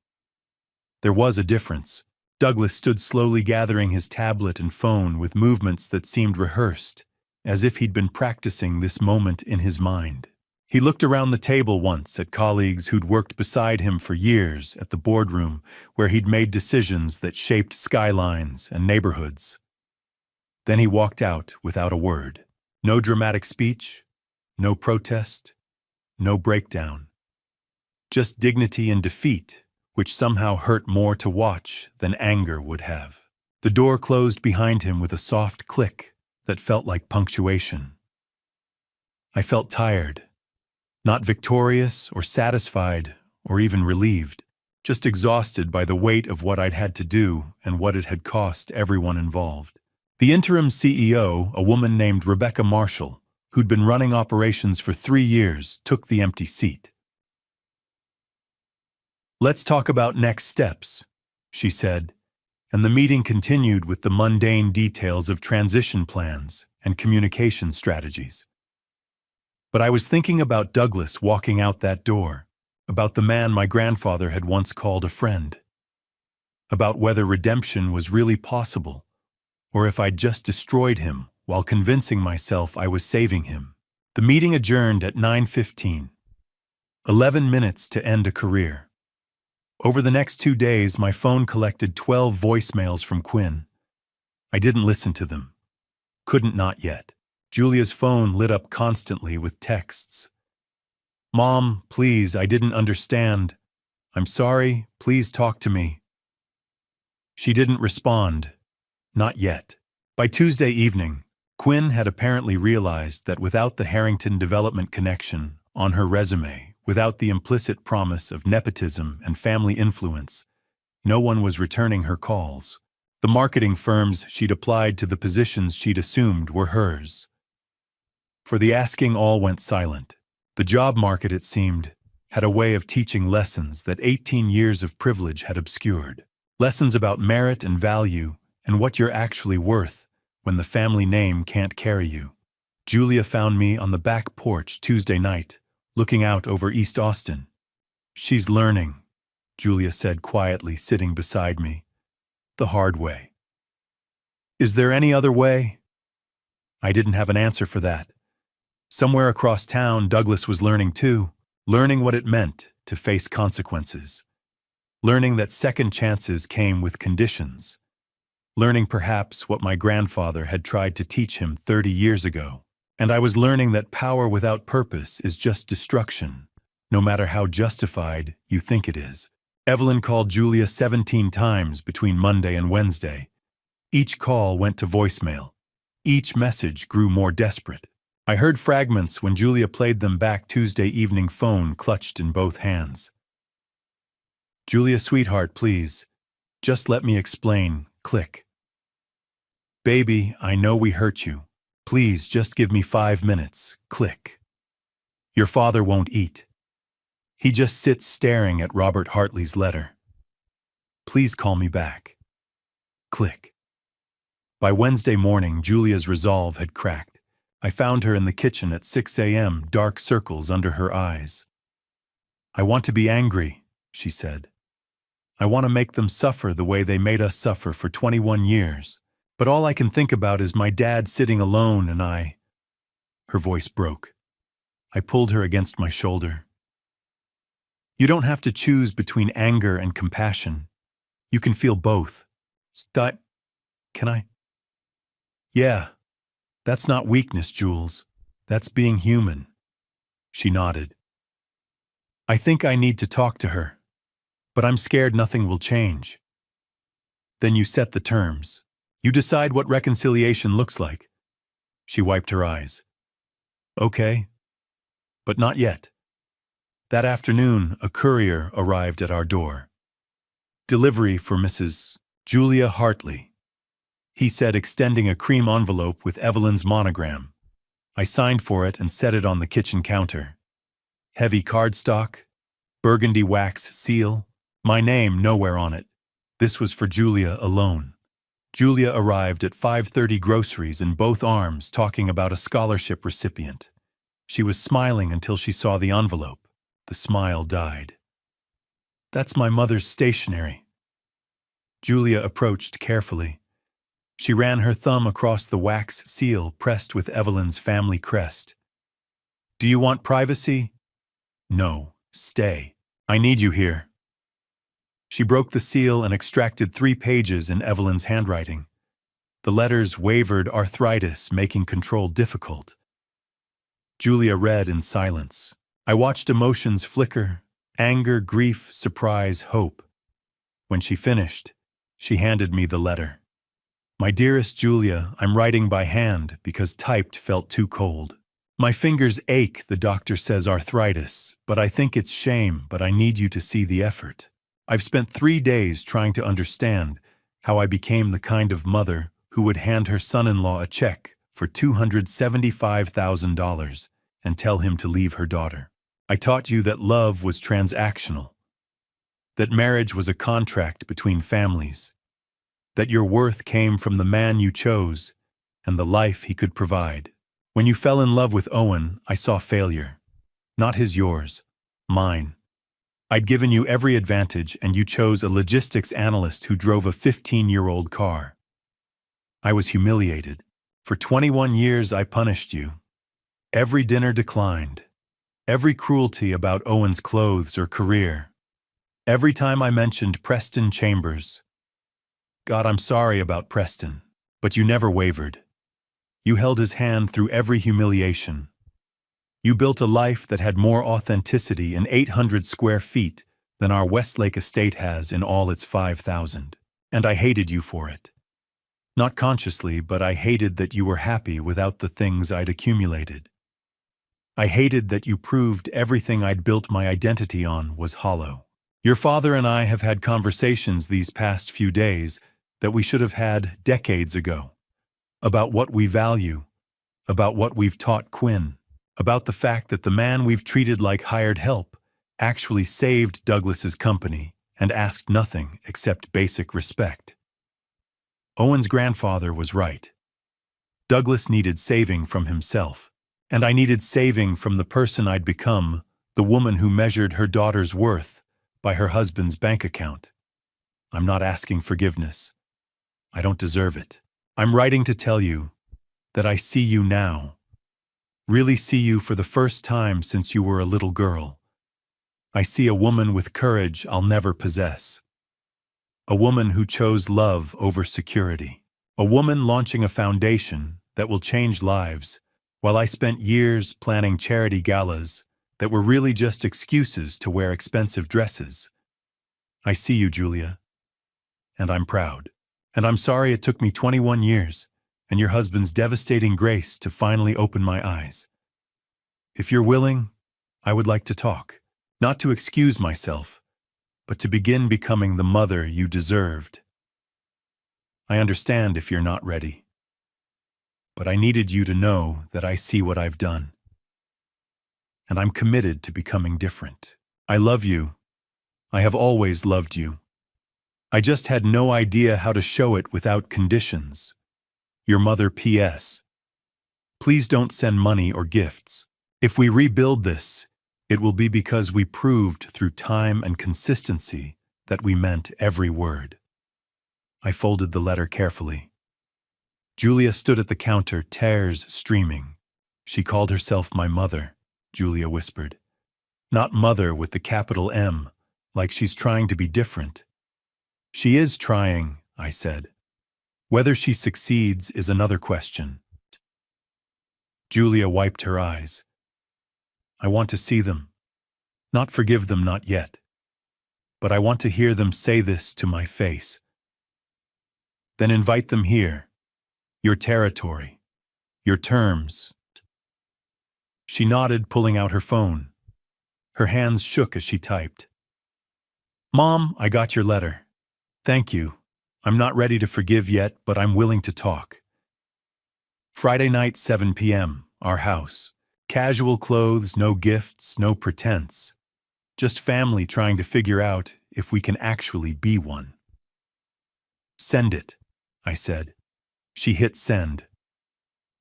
There was a difference. Douglas stood slowly gathering his tablet and phone with movements that seemed rehearsed, as if he'd been practicing this moment in his mind. He looked around the table once at colleagues who'd worked beside him for years at the boardroom where he'd made decisions that shaped skylines and neighborhoods. Then he walked out without a word. No dramatic speech, no protest, no breakdown. Just dignity and defeat, which somehow hurt more to watch than anger would have. The door closed behind him with a soft click that felt like punctuation. I felt tired. Not victorious or satisfied or even relieved, just exhausted by the weight of what I'd had to do and what it had cost everyone involved. The interim CEO, a woman named Rebecca Marshall, who'd been running operations for 3 years, took the empty seat. "Let's talk about next steps," she said, and the meeting continued with the mundane details of transition plans and communication strategies. But I was thinking about Douglas walking out that door, about the man my grandfather had once called a friend, about whether redemption was really possible, or if I'd just destroyed him while convincing myself I was saving him. The meeting adjourned at 9:15. 11 minutes to end a career. Over the next 2 days, my phone collected 12 voicemails from Quinn. I didn't listen to them. Couldn't not yet. Julia's phone lit up constantly with texts. "Mom, please, I didn't understand. I'm sorry, please talk to me." She didn't respond. Not yet. By Tuesday evening, Quinn had apparently realized that without the Harrington development connection on her resume, without the implicit promise of nepotism and family influence, no one was returning her calls. The marketing firms she'd applied to the positions she'd assumed were hers. For the asking, all went silent. The job market, it seemed, had a way of teaching lessons that 18 years of privilege had obscured. Lessons about merit and value and what you're actually worth when the family name can't carry you. Julia found me on the back porch Tuesday night, looking out over East Austin. "She's learning," Julia said quietly, sitting beside me. "The hard way." "Is there any other way?" I didn't have an answer for that. Somewhere across town, Douglas was learning too, learning what it meant to face consequences, learning that second chances came with conditions, learning perhaps what my grandfather had tried to teach him 30 years ago. And I was learning that power without purpose is just destruction, no matter how justified you think it is. Evelyn called Julia 17 times between Monday and Wednesday. Each call went to voicemail. Each message grew more desperate. I heard fragments when Julia played them back, Tuesday evening, phone clutched in both hands. "Julia, sweetheart, please. Just let me explain." Click. "Baby, I know we hurt you. Please just give me 5 minutes." Click. "Your father won't eat. He just sits staring at Robert Hartley's letter. Please call me back." Click. By Wednesday morning, Julia's resolve had cracked. I found her in the kitchen at 6 a.m., dark circles under her eyes. "I want to be angry," she said. "I want to make them suffer the way they made us suffer for 21 years. But all I can think about is my dad sitting alone and I—" Her voice broke. I pulled her against my shoulder. "You don't have to choose between anger and compassion. You can feel both." Can I? "Yeah. That's not weakness, Jules. That's being human." She nodded. "I think I need to talk to her, but I'm scared nothing will change." "Then you set the terms. You decide what reconciliation looks like." She wiped her eyes. "Okay, but not yet." That afternoon, a courier arrived at our door. "Delivery for Mrs. Julia Hartley," he said, extending a cream envelope with Evelyn's monogram. I signed for it and set it on the kitchen counter. Heavy cardstock, burgundy wax seal, my name nowhere on it. This was for Julia alone. Julia arrived at 5:30, groceries in both arms, talking about a scholarship recipient. She was smiling until she saw the envelope. The smile died. "That's my mother's stationery." Julia approached carefully. She ran her thumb across the wax seal pressed with Evelyn's family crest. "Do you want privacy?" "No, stay. I need you here." She broke the seal and extracted 3 pages in Evelyn's handwriting. The letters wavered, arthritis making control difficult. Julia read in silence. I watched emotions flicker: anger, grief, surprise, hope. When she finished, she handed me the letter. "My dearest Julia, I'm writing by hand because typed felt too cold. My fingers ache, the doctor says arthritis, but I think it's shame, but I need you to see the effort. I've spent 3 days trying to understand how I became the kind of mother who would hand her son-in-law a check for $275,000 and tell him to leave her daughter. I taught you that love was transactional, that marriage was a contract between families, that your worth came from the man you chose and the life he could provide. When you fell in love with Owen, I saw failure. Not yours, mine. I'd given you every advantage and you chose a logistics analyst who drove a 15-year-old car. I was humiliated. For 21 years I punished you. Every dinner declined. Every cruelty about Owen's clothes or career. Every time I mentioned Preston Chambers. God, I'm sorry about Preston, but you never wavered. You held his hand through every humiliation. You built a life that had more authenticity in 800 square feet than our Westlake estate has in all its 5,000. And I hated you for it. Not consciously, but I hated that you were happy without the things I'd accumulated. I hated that you proved everything I'd built my identity on was hollow. Your father and I have had conversations these past few days that we should have had decades ago. About what we value, about what we've taught Quinn, about the fact that the man we've treated like hired help actually saved Douglas's company and asked nothing except basic respect. Owen's grandfather was right. Douglas needed saving from himself, and I needed saving from the person I'd become, the woman who measured her daughter's worth by her husband's bank account. I'm not asking forgiveness. I don't deserve it. I'm writing to tell you that I see you now, really see you for the first time since you were a little girl. I see a woman with courage I'll never possess. A woman who chose love over security. A woman launching a foundation that will change lives, while I spent years planning charity galas that were really just excuses to wear expensive dresses. I see you, Julia, and I'm proud. And I'm sorry it took me 21 years and your husband's devastating grace to finally open my eyes. If you're willing, I would like to talk, not to excuse myself, but to begin becoming the mother you deserved. I understand if you're not ready, but I needed you to know that I see what I've done. And I'm committed to becoming different. I love you. I have always loved you. I just had no idea how to show it without conditions. Your mother, P.S. Please don't send money or gifts. If we rebuild this, it will be because we proved through time and consistency that we meant every word. I folded the letter carefully. Julia stood at the counter, tears streaming. She called herself my mother, Julia whispered. Not mother with the capital M, like she's trying to be different. She is trying, I said. Whether she succeeds is another question. Julia wiped her eyes. I want to see them. Not forgive them, not yet. But I want to hear them say this to my face. Then invite them here. Your territory. Your terms. She nodded, pulling out her phone. Her hands shook as she typed. Mom, I got your letter. Thank you. I'm not ready to forgive yet, but I'm willing to talk. Friday night, 7 p.m., our house. Casual clothes, no gifts, no pretense. Just family trying to figure out if we can actually be one. Send it, I said. She hit send.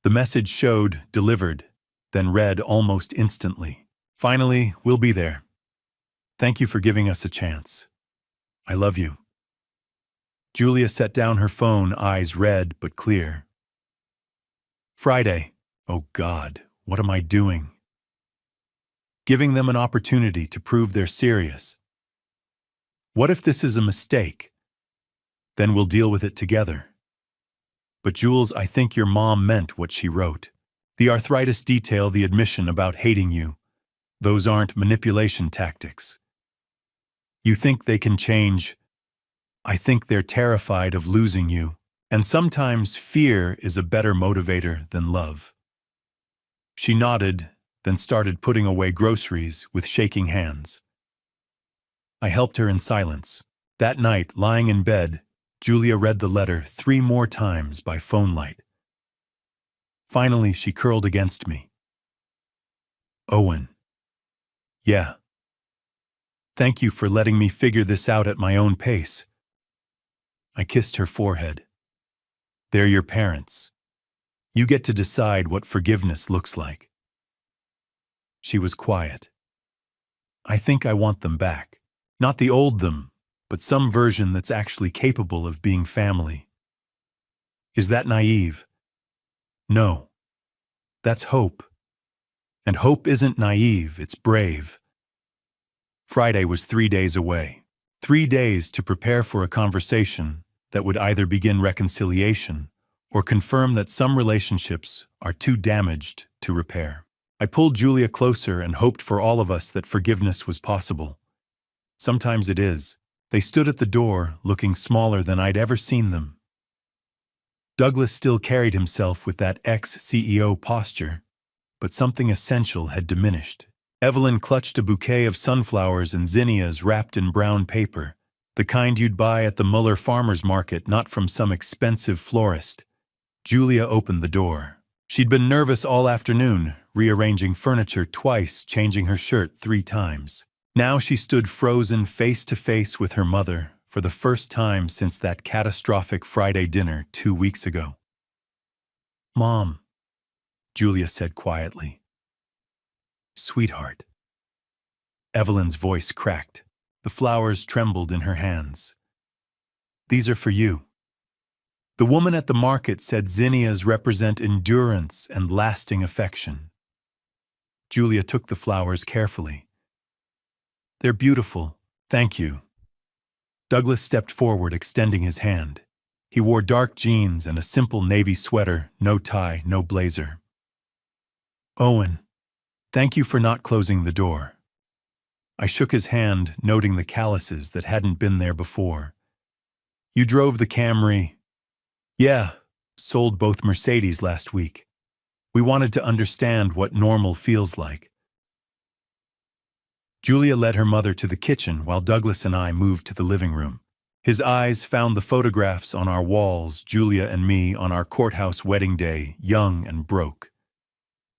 The message showed delivered, then read almost instantly. Finally, we'll be there. Thank you for giving us a chance. I love you. Julia set down her phone, eyes red but clear. Friday. Oh God, what am I doing? Giving them an opportunity to prove they're serious. What if this is a mistake? Then we'll deal with it together. But Jules, I think your mom meant what she wrote. The arthritis detail, the admission about hating you. Those aren't manipulation tactics. You think they can change. I think they're terrified of losing you, and sometimes fear is a better motivator than love. She nodded, then started putting away groceries with shaking hands. I helped her in silence. That night, lying in bed, Julia read the letter 3 more times by phone light. Finally, she curled against me. Owen. Yeah. Thank you for letting me figure this out at my own pace. I kissed her forehead. They're your parents. You get to decide what forgiveness looks like. She was quiet. I think I want them back. Not the old them, but some version that's actually capable of being family. Is that naive? No. That's hope. And hope isn't naive, it's brave. Friday was 3 days away. 3 days to prepare for a conversation that would either begin reconciliation or confirm that some relationships are too damaged to repair. I pulled Julia closer and hoped for all of us that forgiveness was possible. Sometimes it is. They stood at the door, looking smaller than I'd ever seen them. Douglas still carried himself with that ex-CEO posture, but something essential had diminished. Evelyn clutched a bouquet of sunflowers and zinnias wrapped in brown paper, the kind you'd buy at the Muller Farmers Market, not from some expensive florist. Julia opened the door. She'd been nervous all afternoon, rearranging furniture twice, changing her shirt 3 times. Now she stood frozen face to face with her mother for the first time since that catastrophic Friday dinner 2 weeks ago. "Mom," Julia said quietly. "Sweetheart." Evelyn's voice cracked. The flowers trembled in her hands. "These are for you." The woman at the market said zinnias represent endurance and lasting affection. Julia took the flowers carefully. "They're beautiful, thank you." Douglas stepped forward, extending his hand. He wore dark jeans and a simple navy sweater, no tie, no blazer. "Owen, thank you for not closing the door." I shook his hand, noting the calluses that hadn't been there before. "You drove the Camry?" "Yeah, sold both Mercedes last week. We wanted to understand what normal feels like." Julia led her mother to the kitchen while Douglas and I moved to the living room. His eyes found the photographs on our walls, Julia and me on our courthouse wedding day, young and broke.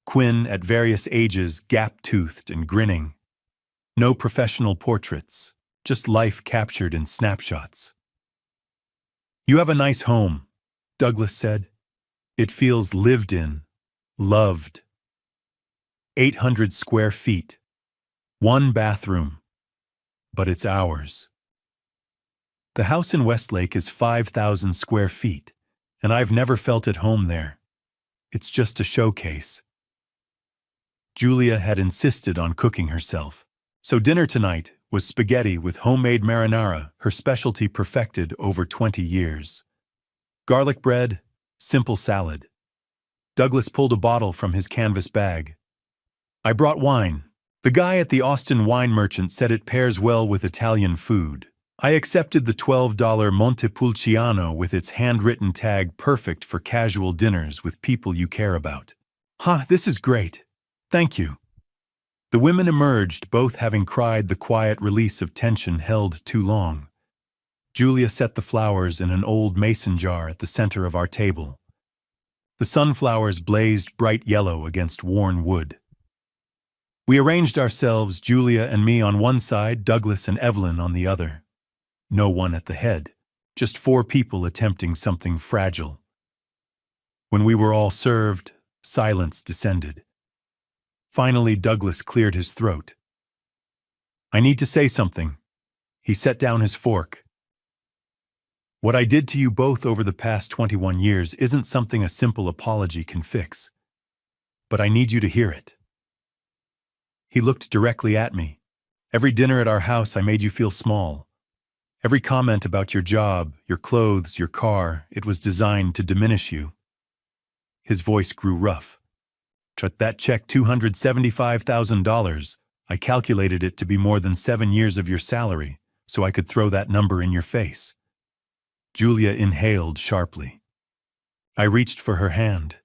Quinn, at various ages, gap-toothed and grinning. No professional portraits, just life captured in snapshots. "You have a nice home," Douglas said. "It feels lived in, loved. 800 square feet. 1 bathroom. But it's ours." The house in Westlake is 5,000 square feet, and I've never felt at home there. It's just a showcase. Julia had insisted on cooking herself, so dinner tonight was spaghetti with homemade marinara, her specialty perfected over 20 years. Garlic bread, simple salad. Douglas pulled a bottle from his canvas bag. "I brought wine. The guy at the Austin wine merchant said it pairs well with Italian food. I accepted the $12 Montepulciano with its handwritten tag, perfect for casual dinners with people you care about." This is great. Thank you." The women emerged, both having cried the quiet release of tension held too long. Julia set the flowers in an old mason jar at the center of our table. The sunflowers blazed bright yellow against worn wood. We arranged ourselves, Julia and me on one side, Douglas and Evelyn on the other. No one at the head, just 4 people attempting something fragile. When we were all served, silence descended. Finally, Douglas cleared his throat. "I need to say something." He set down his fork. "What I did to you both over the past 21 years isn't something a simple apology can fix. But I need you to hear it." He looked directly at me. "Every dinner at our house I made you feel small. Every comment about your job, your clothes, your car, it was designed to diminish you." His voice grew rough. "That check $275,000. I calculated it to be more than 7 years of your salary, so I could throw that number in your face." Julia inhaled sharply. I reached for her hand.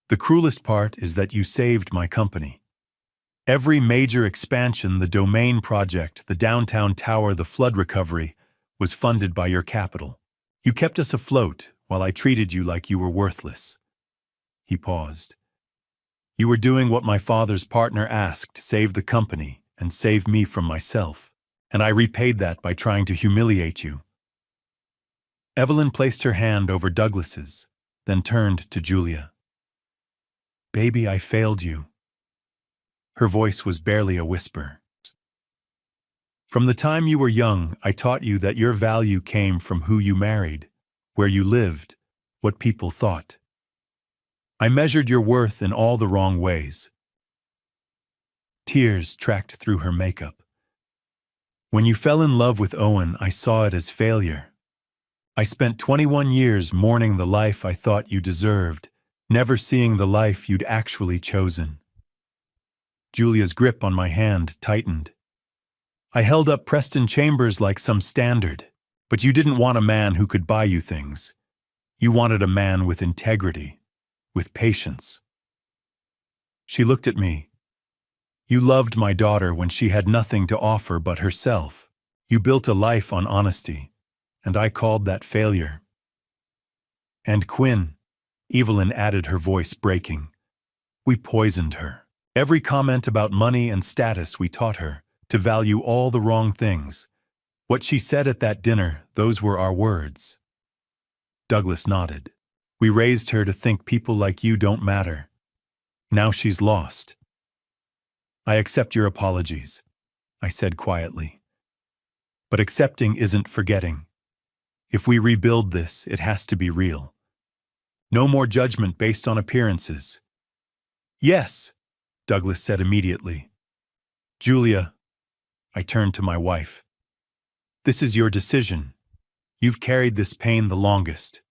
"The cruelest part is that you saved my company. Every major expansion, the domain project, the downtown tower, the flood recovery, was funded by your capital. You kept us afloat while I treated you like you were worthless." He paused. You were doing what my father's partner asked, save the company and save me from myself. And I repaid that by trying to humiliate you. Evelyn placed her hand over Douglas's, then turned to Julia. Baby, I failed you. Her voice was barely a whisper. From the time you were young, I taught you that your value came from who you married, where you lived, what people thought. I measured your worth in all the wrong ways. Tears tracked through her makeup. When you fell in love with Owen, I saw it as failure. I spent 21 years mourning the life I thought you deserved, never seeing the life you'd actually chosen. Julia's grip on my hand tightened. I held up Preston Chambers like some standard, but you didn't want a man who could buy you things. You wanted a man with integrity, with patience. She looked at me. You loved my daughter when she had nothing to offer but herself. You built a life on honesty, and I called that failure. And Quinn, Evelyn added, her voice breaking. We poisoned her. Every comment about money and status we taught her to value all the wrong things. What she said at that dinner, those were our words. Douglas nodded. We raised her to think people like you don't matter. Now she's lost. I accept your apologies, I said quietly. But accepting isn't forgetting. If we rebuild this, it has to be real. No more judgment based on appearances. Yes, Douglas said immediately. Julia, I turned to my wife. This is your decision. You've carried this pain the longest.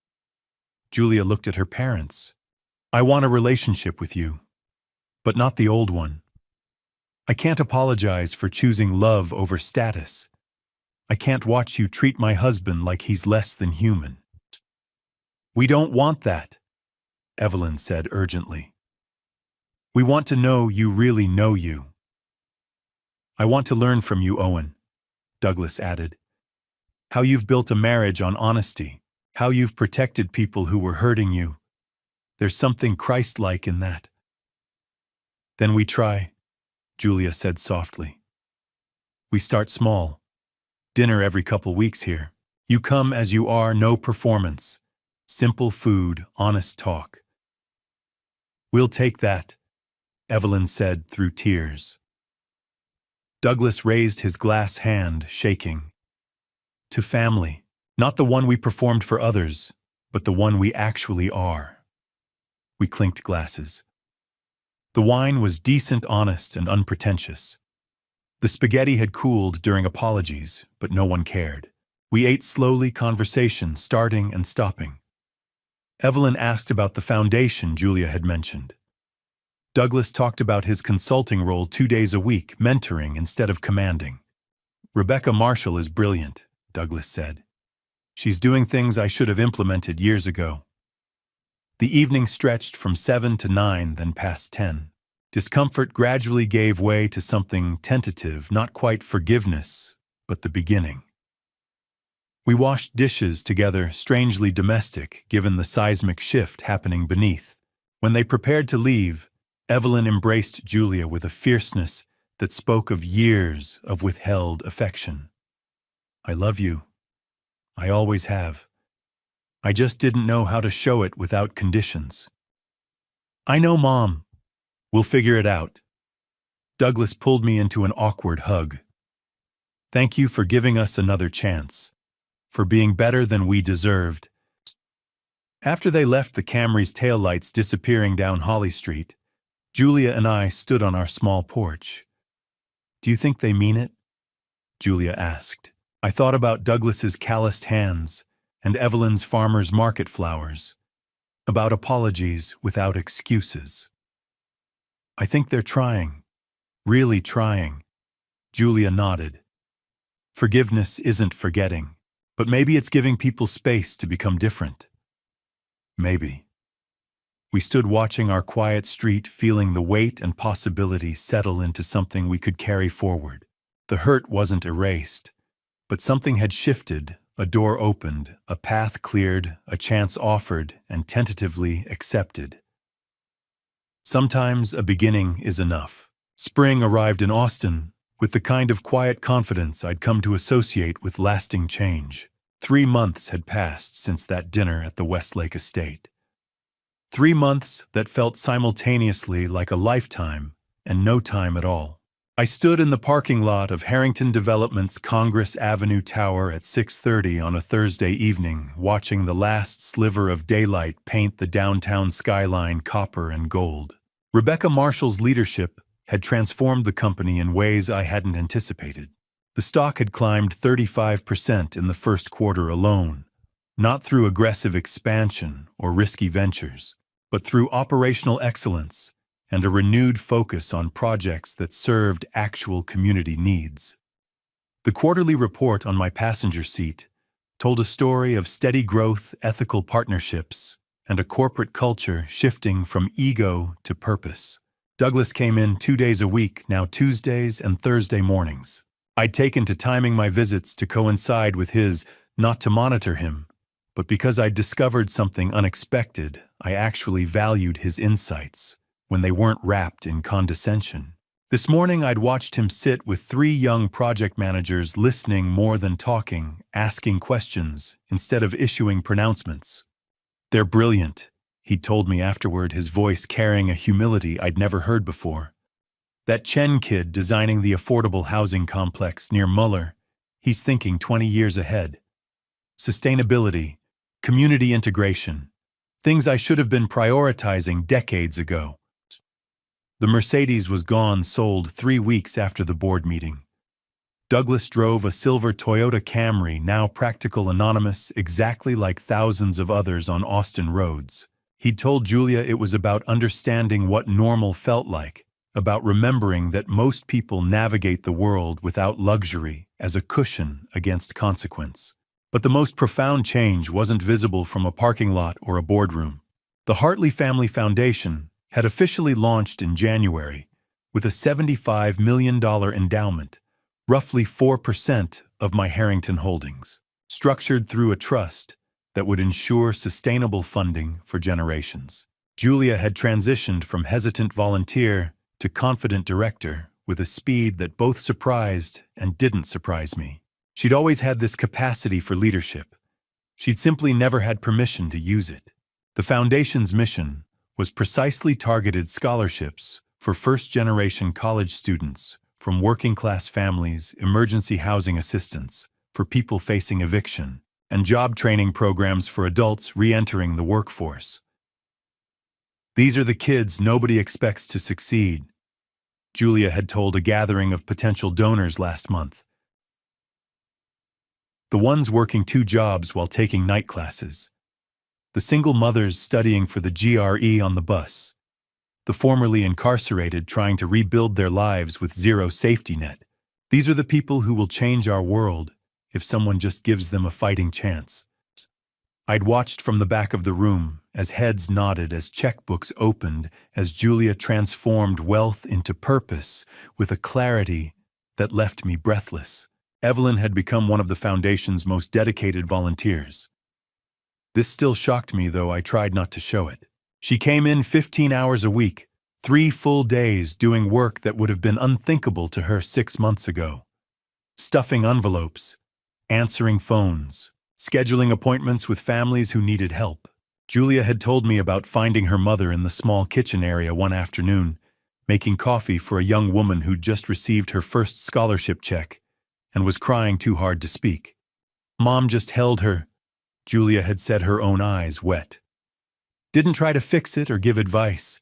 Julia looked at her parents. I want a relationship with you, but not the old one. I can't apologize for choosing love over status. I can't watch you treat my husband like he's less than human. We don't want that, Evelyn said urgently. We want to know you really know you. I want to learn from you, Owen, Douglas added. How you've built a marriage on honesty, how you've protected people who were hurting you. There's something Christ-like in that. Then we try, Julia said softly. We start small. Dinner every couple weeks here. You come as you are, no performance. Simple food, honest talk. We'll take that, Evelyn said through tears. Douglas raised his glass hand, shaking. To family, not the one we performed for others, but the one we actually are. We clinked glasses. The wine was decent, honest, and unpretentious. The spaghetti had cooled during apologies, but no one cared. We ate slowly, conversation starting and stopping. Evelyn asked about the foundation Julia had mentioned. Douglas talked about his consulting role 2 days a week, mentoring instead of commanding. Rebecca Marshall is brilliant, Douglas said. She's doing things I should have implemented years ago. The evening stretched from 7 to 9, then past 10. Discomfort gradually gave way to something tentative, not quite forgiveness, but the beginning. We washed dishes together, strangely domestic, given the seismic shift happening beneath. When they prepared to leave, Evelyn embraced Julia with a fierceness that spoke of years of withheld affection. I love you. I always have. I just didn't know how to show it without conditions. I know, Mom. We'll figure it out. Douglas pulled me into an awkward hug. Thank you for giving us another chance, for being better than we deserved. After they left, the Camry's taillights disappearing down Holly Street, Julia and I stood on our small porch. Do you think they mean it? Julia asked. I thought about Douglas's calloused hands and Evelyn's farmer's market flowers, about apologies without excuses. I think they're trying, really trying. Julia nodded. Forgiveness isn't forgetting, but maybe it's giving people space to become different. Maybe. We stood watching our quiet street, feeling the weight and possibility settle into something we could carry forward. The hurt wasn't erased, but something had shifted, a door opened, a path cleared, a chance offered and tentatively accepted. Sometimes a beginning is enough. Spring arrived in Austin with the kind of quiet confidence I'd come to associate with lasting change. 3 months had passed since that dinner at the Westlake estate. 3 months that felt simultaneously like a lifetime and no time at all. I stood in the parking lot of Harrington Development's Congress Avenue Tower at 6:30 on a Thursday evening, watching the last sliver of daylight paint the downtown skyline copper and gold. Rebecca Marshall's leadership had transformed the company in ways I hadn't anticipated. The stock had climbed 35% in the first quarter alone, not through aggressive expansion or risky ventures, but through operational excellence and a renewed focus on projects that served actual community needs. The quarterly report on my passenger seat told a story of steady growth, ethical partnerships, and a corporate culture shifting from ego to purpose. Douglas came in 2 days a week, now Tuesdays and Thursday mornings. I'd taken to timing my visits to coincide with his, not to monitor him, but because I'd discovered something unexpected. I actually valued his insights when they weren't wrapped in condescension. This morning I'd watched him sit with 3 young project managers, listening more than talking, asking questions instead of issuing pronouncements. "They're brilliant," he'd told me afterward, his voice carrying a humility I'd never heard before. "That Chen kid designing the affordable housing complex near Muller, he's thinking 20 years ahead. Sustainability, community integration, things I should have been prioritizing decades ago." The Mercedes was gone, sold 3 weeks after the board meeting. Douglas drove a silver Toyota Camry, now practical anonymous, exactly like thousands of others on Austin roads. He'd told Julia it was about understanding what normal felt like, about remembering that most people navigate the world without luxury as a cushion against consequence. But the most profound change wasn't visible from a parking lot or a boardroom. The Hartley Family Foundation had officially launched in January with a $75 million endowment, roughly 4% of my Harrington holdings, structured through a trust that would ensure sustainable funding for generations. Julia had transitioned from hesitant volunteer to confident director with a speed that both surprised and didn't surprise me. She'd always had this capacity for leadership. She'd simply never had permission to use it. The foundation's mission was precisely targeted scholarships for first-generation college students from working-class families, emergency housing assistance for people facing eviction, and job training programs for adults re-entering the workforce. "These are the kids nobody expects to succeed," Julia had told a gathering of potential donors last month. "The ones working 2 jobs while taking night classes. The single mothers studying for the GRE on the bus. The formerly incarcerated trying to rebuild their lives with zero safety net. These are the people who will change our world if someone just gives them a fighting chance." I'd watched from the back of the room as heads nodded, as checkbooks opened, as Julia transformed wealth into purpose with a clarity that left me breathless. Evelyn had become one of the foundation's most dedicated volunteers. This still shocked me, though I tried not to show it. She came in 15 hours a week, 3 full days, doing work that would have been unthinkable to her 6 months ago. Stuffing envelopes, answering phones, scheduling appointments with families who needed help. Julia had told me about finding her mother in the small kitchen area one afternoon, making coffee for a young woman who'd just received her first scholarship check and was crying too hard to speak. "Mom just held her," Julia had said, her own eyes wet. "Didn't try to fix it or give advice,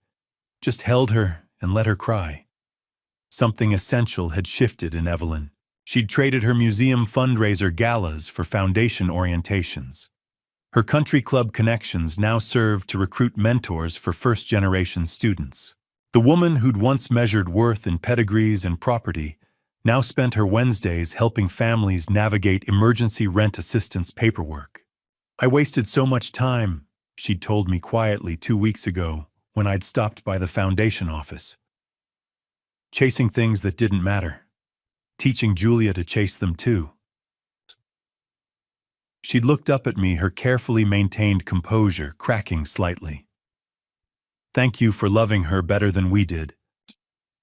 just held her and let her cry." Something essential had shifted in Evelyn. She'd traded her museum fundraiser galas for foundation orientations. Her country club connections now served to recruit mentors for first-generation students. The woman who'd once measured worth in pedigrees and property now spent her Wednesdays helping families navigate emergency rent assistance paperwork. "I wasted so much time," she'd told me quietly 2 weeks ago when I'd stopped by the foundation office. "Chasing things that didn't matter. Teaching Julia to chase them too." She'd looked up at me, her carefully maintained composure cracking slightly. Thank you for loving her better than we did.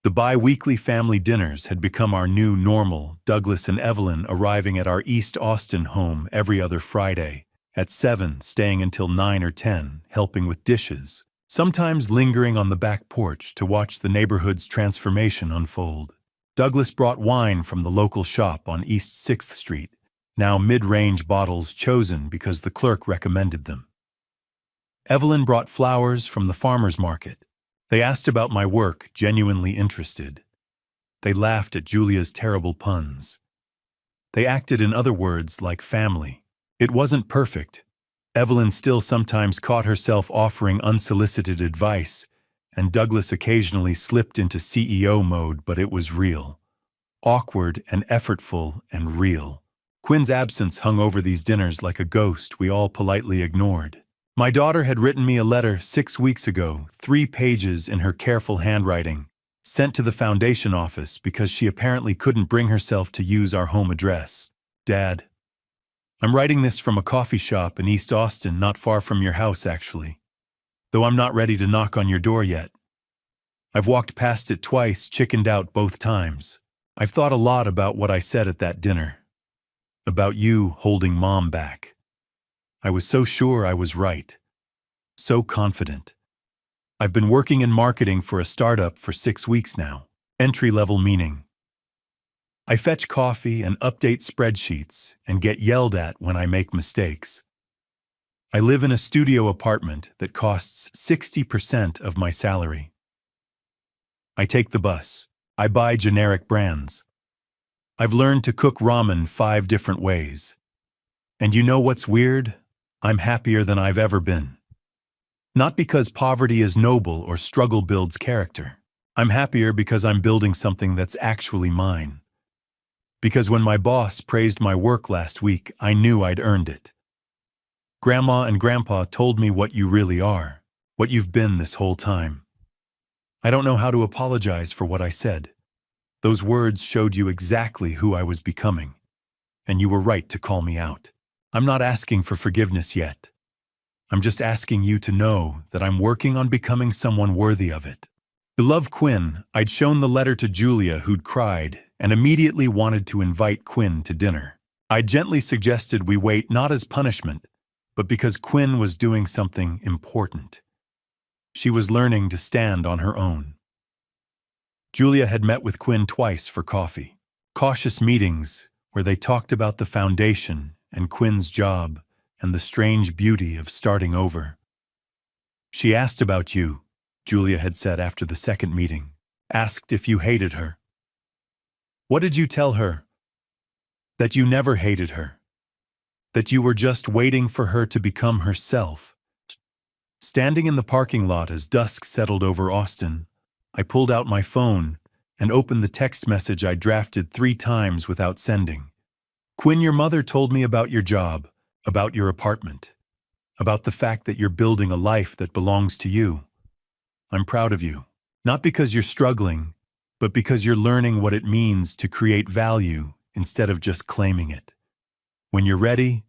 The bi-weekly family dinners had become our new normal, Douglas and Evelyn arriving at our East Austin home every other Friday, at 7, staying until 9 or 10, helping with dishes, sometimes lingering on the back porch to watch the neighborhood's transformation unfold. Douglas brought wine from the local shop on East 6th Street, now mid-range bottles chosen because the clerk recommended them. Evelyn brought flowers from the farmer's market. They asked about my work, genuinely interested. They laughed at Julia's terrible puns. They acted, in other words, like family. It wasn't perfect. Evelyn still sometimes caught herself offering unsolicited advice, and Douglas occasionally slipped into CEO mode, but it was real. Awkward and effortful and real. Quinn's absence hung over these dinners like a ghost we all politely ignored. My daughter had written me a letter 6 weeks ago, 3 pages in her careful handwriting, sent to the foundation office because she apparently couldn't bring herself to use our home address. Dad, I'm writing this from a coffee shop in East Austin, not far from your house, actually. Though I'm not ready to knock on your door yet. I've walked past it twice, chickened out both times. I've thought a lot about what I said at that dinner. About you holding Mom back. I was so sure I was right. So confident. I've been working in marketing for a startup for 6 weeks now. Entry-level meaning. I fetch coffee and update spreadsheets and get yelled at when I make mistakes. I live in a studio apartment that costs 60% of my salary. I take the bus. I buy generic brands. I've learned to cook ramen 5 different ways. And you know what's weird? I'm happier than I've ever been. Not because poverty is noble or struggle builds character. I'm happier because I'm building something that's actually mine. Because when my boss praised my work last week, I knew I'd earned it. Grandma and Grandpa told me what you really are, what you've been this whole time. I don't know how to apologize for what I said. Those words showed you exactly who I was becoming, and you were right to call me out. I'm not asking for forgiveness yet. I'm just asking you to know that I'm working on becoming someone worthy of it. Beloved Quinn, I'd shown the letter to Julia, who'd cried, and immediately wanted to invite Quinn to dinner. I gently suggested we wait not as punishment, but because Quinn was doing something important. She was learning to stand on her own. Julia had met with Quinn twice for coffee. Cautious meetings where they talked about the foundation and Quinn's job and the strange beauty of starting over. She asked about you, Julia had said after the second meeting. Asked if you hated her. What did you tell her? That you never hated her. That you were just waiting for her to become herself. Standing in the parking lot as dusk settled over Austin, I pulled out my phone and opened the text message I drafted 3 times without sending. Quinn, your mother told me about your job, about your apartment, about the fact that you're building a life that belongs to you. I'm proud of you, not because you're struggling, but because you're learning what it means to create value instead of just claiming it. When you're ready,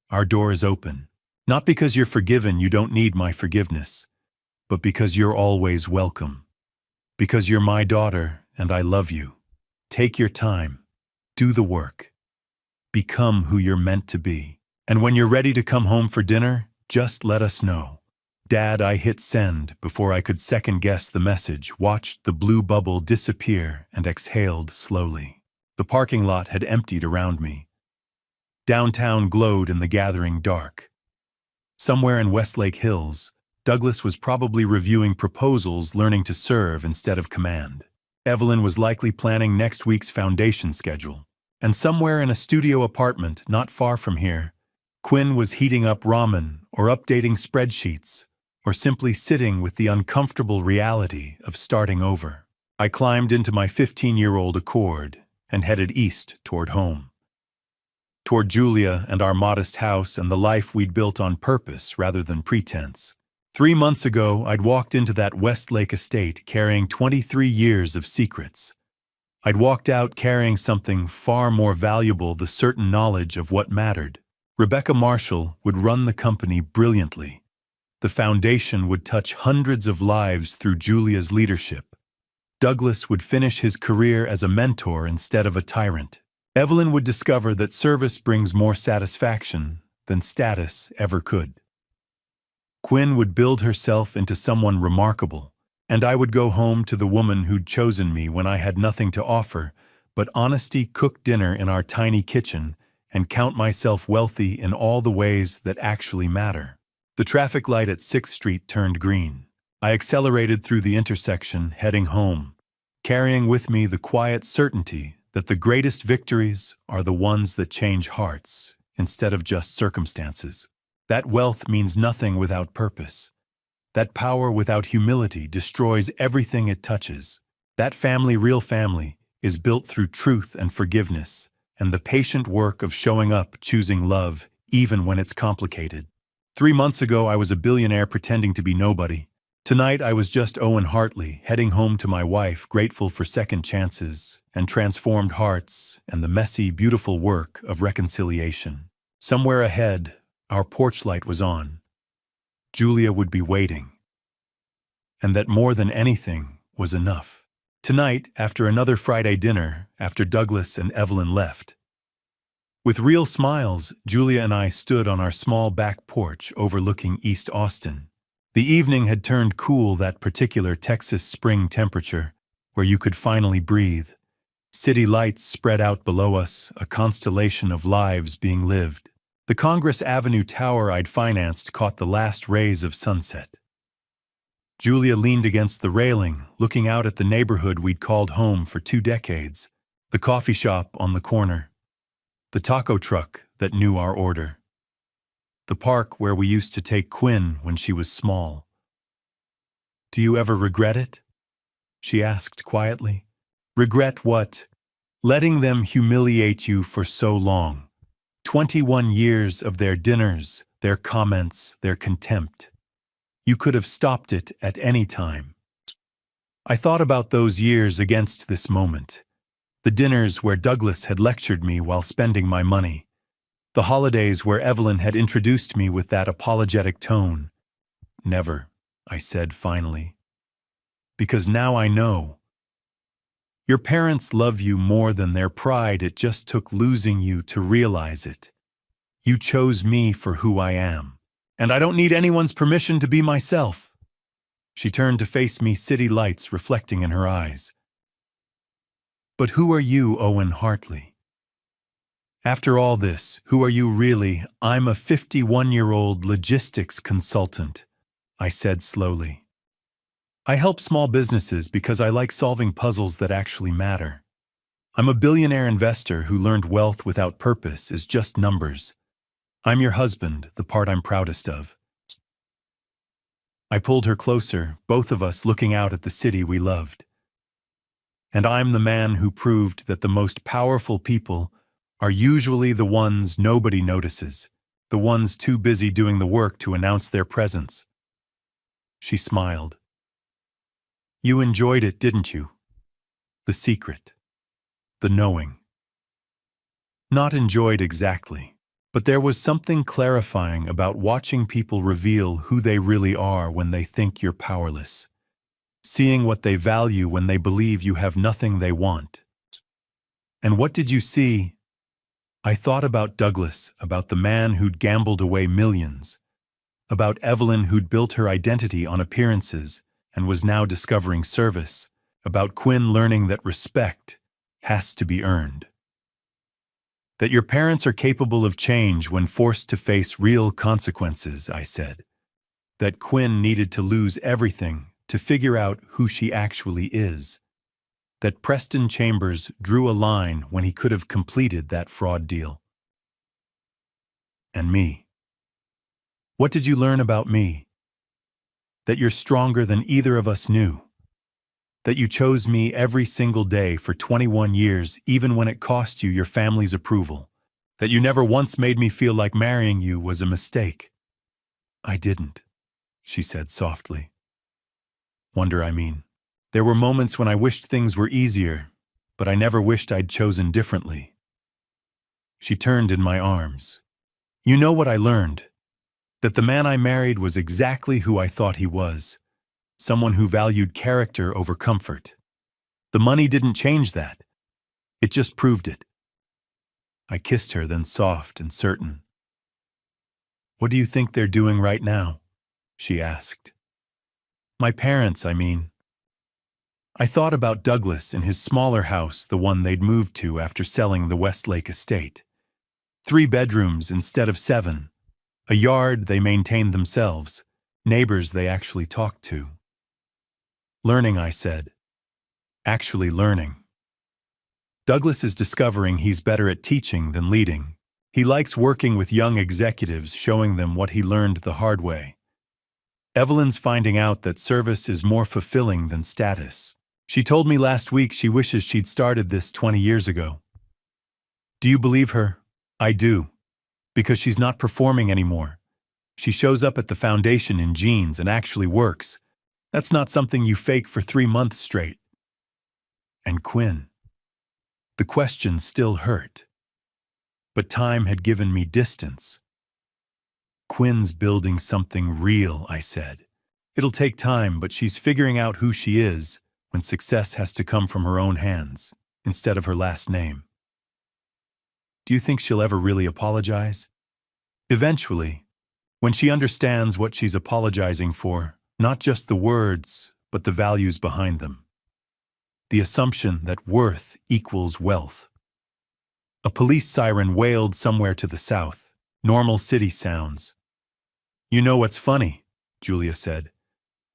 our door is open. Not because you're forgiven, you don't need my forgiveness, but because you're always welcome. Because you're my daughter and I love you. Take your time. Do the work. Become who you're meant to be. And when you're ready to come home for dinner, just let us know. Dad, I hit send before I could second-guess the message, watched the blue bubble disappear and exhaled slowly. The parking lot had emptied around me. Downtown glowed in the gathering dark. Somewhere in Westlake Hills, Douglas was probably reviewing proposals, learning to serve instead of command. Evelyn was likely planning next week's foundation schedule. And somewhere in a studio apartment not far from here, Quinn was heating up ramen or updating spreadsheets or simply sitting with the uncomfortable reality of starting over. I climbed into my 15-year-old Accord and headed east toward home. Toward Julia and our modest house and the life we'd built on purpose rather than pretense. 3 months ago, I'd walked into that Westlake estate carrying 23 years of secrets. I'd walked out carrying something far more valuable, the certain knowledge of what mattered. Rebecca Marshall would run the company brilliantly. The foundation would touch hundreds of lives through Julia's leadership. Douglas would finish his career as a mentor instead of a tyrant. Evelyn would discover that service brings more satisfaction than status ever could. Quinn would build herself into someone remarkable, and I would go home to the woman who'd chosen me when I had nothing to offer but honesty, cook dinner in our tiny kitchen, and count myself wealthy in all the ways that actually matter. The traffic light at 6th Street turned green. I accelerated through the intersection, heading home, carrying with me the quiet certainty that the greatest victories are the ones that change hearts instead of just circumstances. That wealth means nothing without purpose. That power without humility destroys everything it touches. That family, real family, is built through truth and forgiveness, and the patient work of showing up, choosing love, even when it's complicated. 3 months ago, I was a billionaire pretending to be nobody. Tonight, I was just Owen Hartley, heading home to my wife, grateful for second chances and transformed hearts and the messy, beautiful work of reconciliation. Somewhere ahead, our porch light was on. Julia would be waiting. And that more than anything was enough. Tonight, after another Friday dinner, after Douglas and Evelyn left, with real smiles, Julia and I stood on our small back porch overlooking East Austin. The evening had turned cool, that particular Texas spring temperature, where you could finally breathe. City lights spread out below us, a constellation of lives being lived. The Congress Avenue tower I'd financed caught the last rays of sunset. Julia leaned against the railing, looking out at the neighborhood we'd called home for 2 decades. The coffee shop on the corner. The taco truck that knew our order. The park where we used to take Quinn when she was small. "Do you ever regret it?" she asked quietly. "Regret what? Letting them humiliate you for so long. 21 years of their dinners, their comments, their contempt. You could have stopped it at any time." I thought about those years against this moment. The dinners where Douglas had lectured me while spending my money. The holidays where Evelyn had introduced me with that apologetic tone. "Never," I said finally. "Because now I know. Your parents love you more than their pride. It just took losing you to realize it. You chose me for who I am. And I don't need anyone's permission to be myself." She turned to face me, city lights reflecting in her eyes. "But who are you, Owen Hartley? After all this, who are you really?" "I'm a 51-year-old logistics consultant," I said slowly. "I help small businesses because I like solving puzzles that actually matter. I'm a billionaire investor who learned wealth without purpose is just numbers. I'm your husband, the part I'm proudest of." I pulled her closer, both of us looking out at the city we loved. "And I'm the man who proved that the most powerful people are usually the ones nobody notices, the ones too busy doing the work to announce their presence." She smiled. "You enjoyed it, didn't you? The secret. The knowing." "Not enjoyed exactly. But there was something clarifying about watching people reveal who they really are when they think you're powerless. Seeing what they value when they believe you have nothing they want." "And what did you see?" I thought about Douglas, about the man who'd gambled away millions, about Evelyn who'd built her identity on appearances and was now discovering service, about Quinn learning that respect has to be earned. "That your parents are capable of change when forced to face real consequences," I said. "That Quinn needed to lose everything to figure out who she actually is. That Preston Chambers drew a line when he could have completed that fraud deal." "And me. What did you learn about me?" "That you're stronger than either of us knew. That you chose me every single day for 21 years, even when it cost you your family's approval. That you never once made me feel like marrying you was a mistake." "I didn't," she said softly. I mean. There were moments when I wished things were easier, but I never wished I'd chosen differently." She turned in my arms. "You know what I learned? That the man I married was exactly who I thought he was, someone who valued character over comfort. The money didn't change that. It just proved it. I kissed her, then soft and certain. "What do you think they're doing right now?" she asked. "My parents, I mean." I thought about Douglas in his smaller house, the one they'd moved to after selling the Westlake estate. 3 bedrooms instead of 7. A yard they maintained themselves. Neighbors they actually talked to. "Learning," I said. "Actually learning." Douglas is discovering he's better at teaching than leading. He likes working with young executives, showing them what he learned the hard way. Evelyn's finding out that service is more fulfilling than status. She told me last week she wishes she'd started this 20 years ago. Do you believe her? I do. Because she's not performing anymore. She shows up at the foundation in jeans and actually works. That's not something you fake for 3 months straight. And Quinn. The question still hurt. But time had given me distance. "Quinn's building something real," I said. "It'll take time, but she's figuring out who she is when success has to come from her own hands instead of her last name." "Do you think she'll ever really apologize?" "Eventually, when she understands what she's apologizing for, not just the words, but the values behind them. The assumption that worth equals wealth." A police siren wailed somewhere to the south. Normal city sounds. "You know what's funny?" Julia said.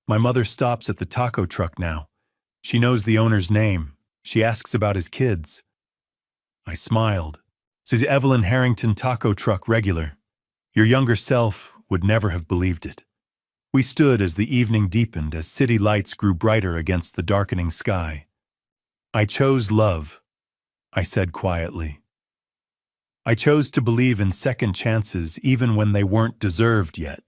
"My mother stops at the taco truck now. She knows the owner's name. She asks about his kids." I smiled. "Says Evelyn Harrington taco truck regular. Your younger self would never have believed it." We stood as the evening deepened, as city lights grew brighter against the darkening sky. "I chose love," I said quietly. "I chose to believe in second chances even when they weren't deserved yet.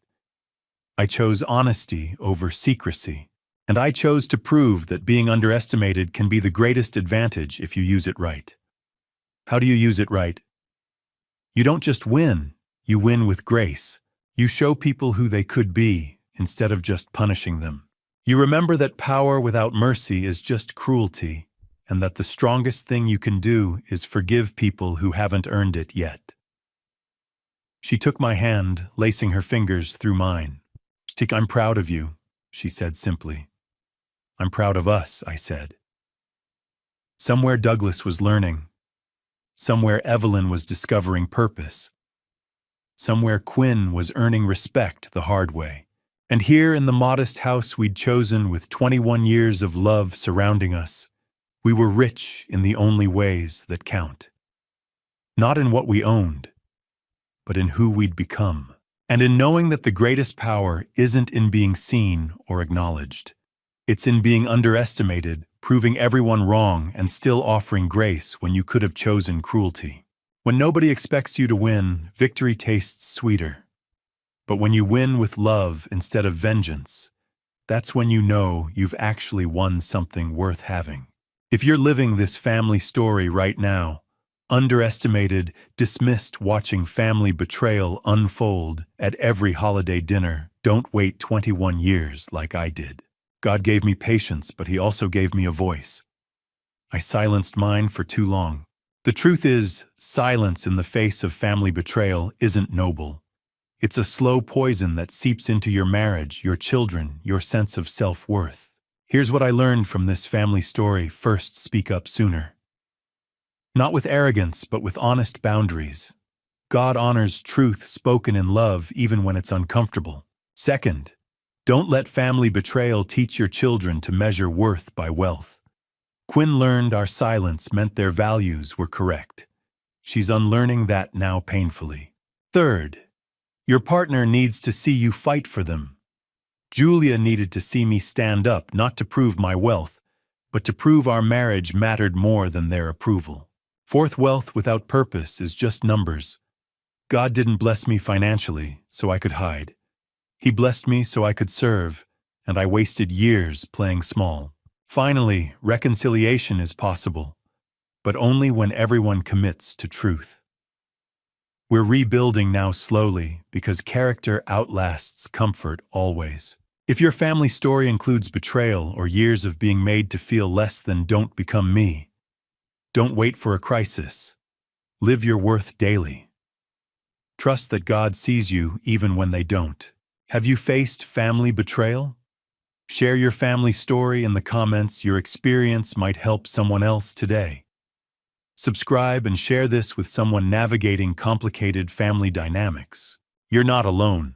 I chose honesty over secrecy. And I chose to prove that being underestimated can be the greatest advantage if you use it right." "How do you use it right?" "You don't just win, you win with grace. You show people who they could be instead of just punishing them. You remember that power without mercy is just cruelty, and that the strongest thing you can do is forgive people who haven't earned it yet." She took my hand, lacing her fingers through mine. "I'm proud of you," she said simply. "I'm proud of us," I said. Somewhere Douglas was learning. Somewhere Evelyn was discovering purpose. Somewhere Quinn was earning respect the hard way. And here in the modest house we'd chosen, with 21 years of love surrounding us, we were rich in the only ways that count. Not in what we owned, but in who we'd become. And in knowing that the greatest power isn't in being seen or acknowledged. It's in being underestimated, proving everyone wrong, and still offering grace when you could have chosen cruelty. When nobody expects you to win, victory tastes sweeter. But when you win with love instead of vengeance, that's when you know you've actually won something worth having. If you're living this family story right now, underestimated, dismissed, watching family betrayal unfold at every holiday dinner, don't wait 21 years like I did. God gave me patience, but He also gave me a voice. I silenced mine for too long. The truth is, silence in the face of family betrayal isn't noble. It's a slow poison that seeps into your marriage, your children, your sense of self-worth. Here's what I learned from this family story. First, speak up sooner. Not with arrogance, but with honest boundaries. God honors truth spoken in love even when it's uncomfortable. Second, don't let family betrayal teach your children to measure worth by wealth. Quinn learned our silence meant their values were correct. She's unlearning that now painfully. Third, your partner needs to see you fight for them. Julia needed to see me stand up, not to prove my wealth, but to prove our marriage mattered more than their approval. Fourth, wealth without purpose is just numbers. God didn't bless me financially so I could hide. He blessed me so I could serve, and I wasted years playing small. Finally, reconciliation is possible, but only when everyone commits to truth. We're rebuilding now slowly because character outlasts comfort always. If your family story includes betrayal or years of being made to feel less than, don't become me. Don't wait for a crisis. Live your worth daily. Trust that God sees you even when they don't. Have you faced family betrayal? Share your family story in the comments. Your experience might help someone else today. Subscribe and share this with someone navigating complicated family dynamics. You're not alone.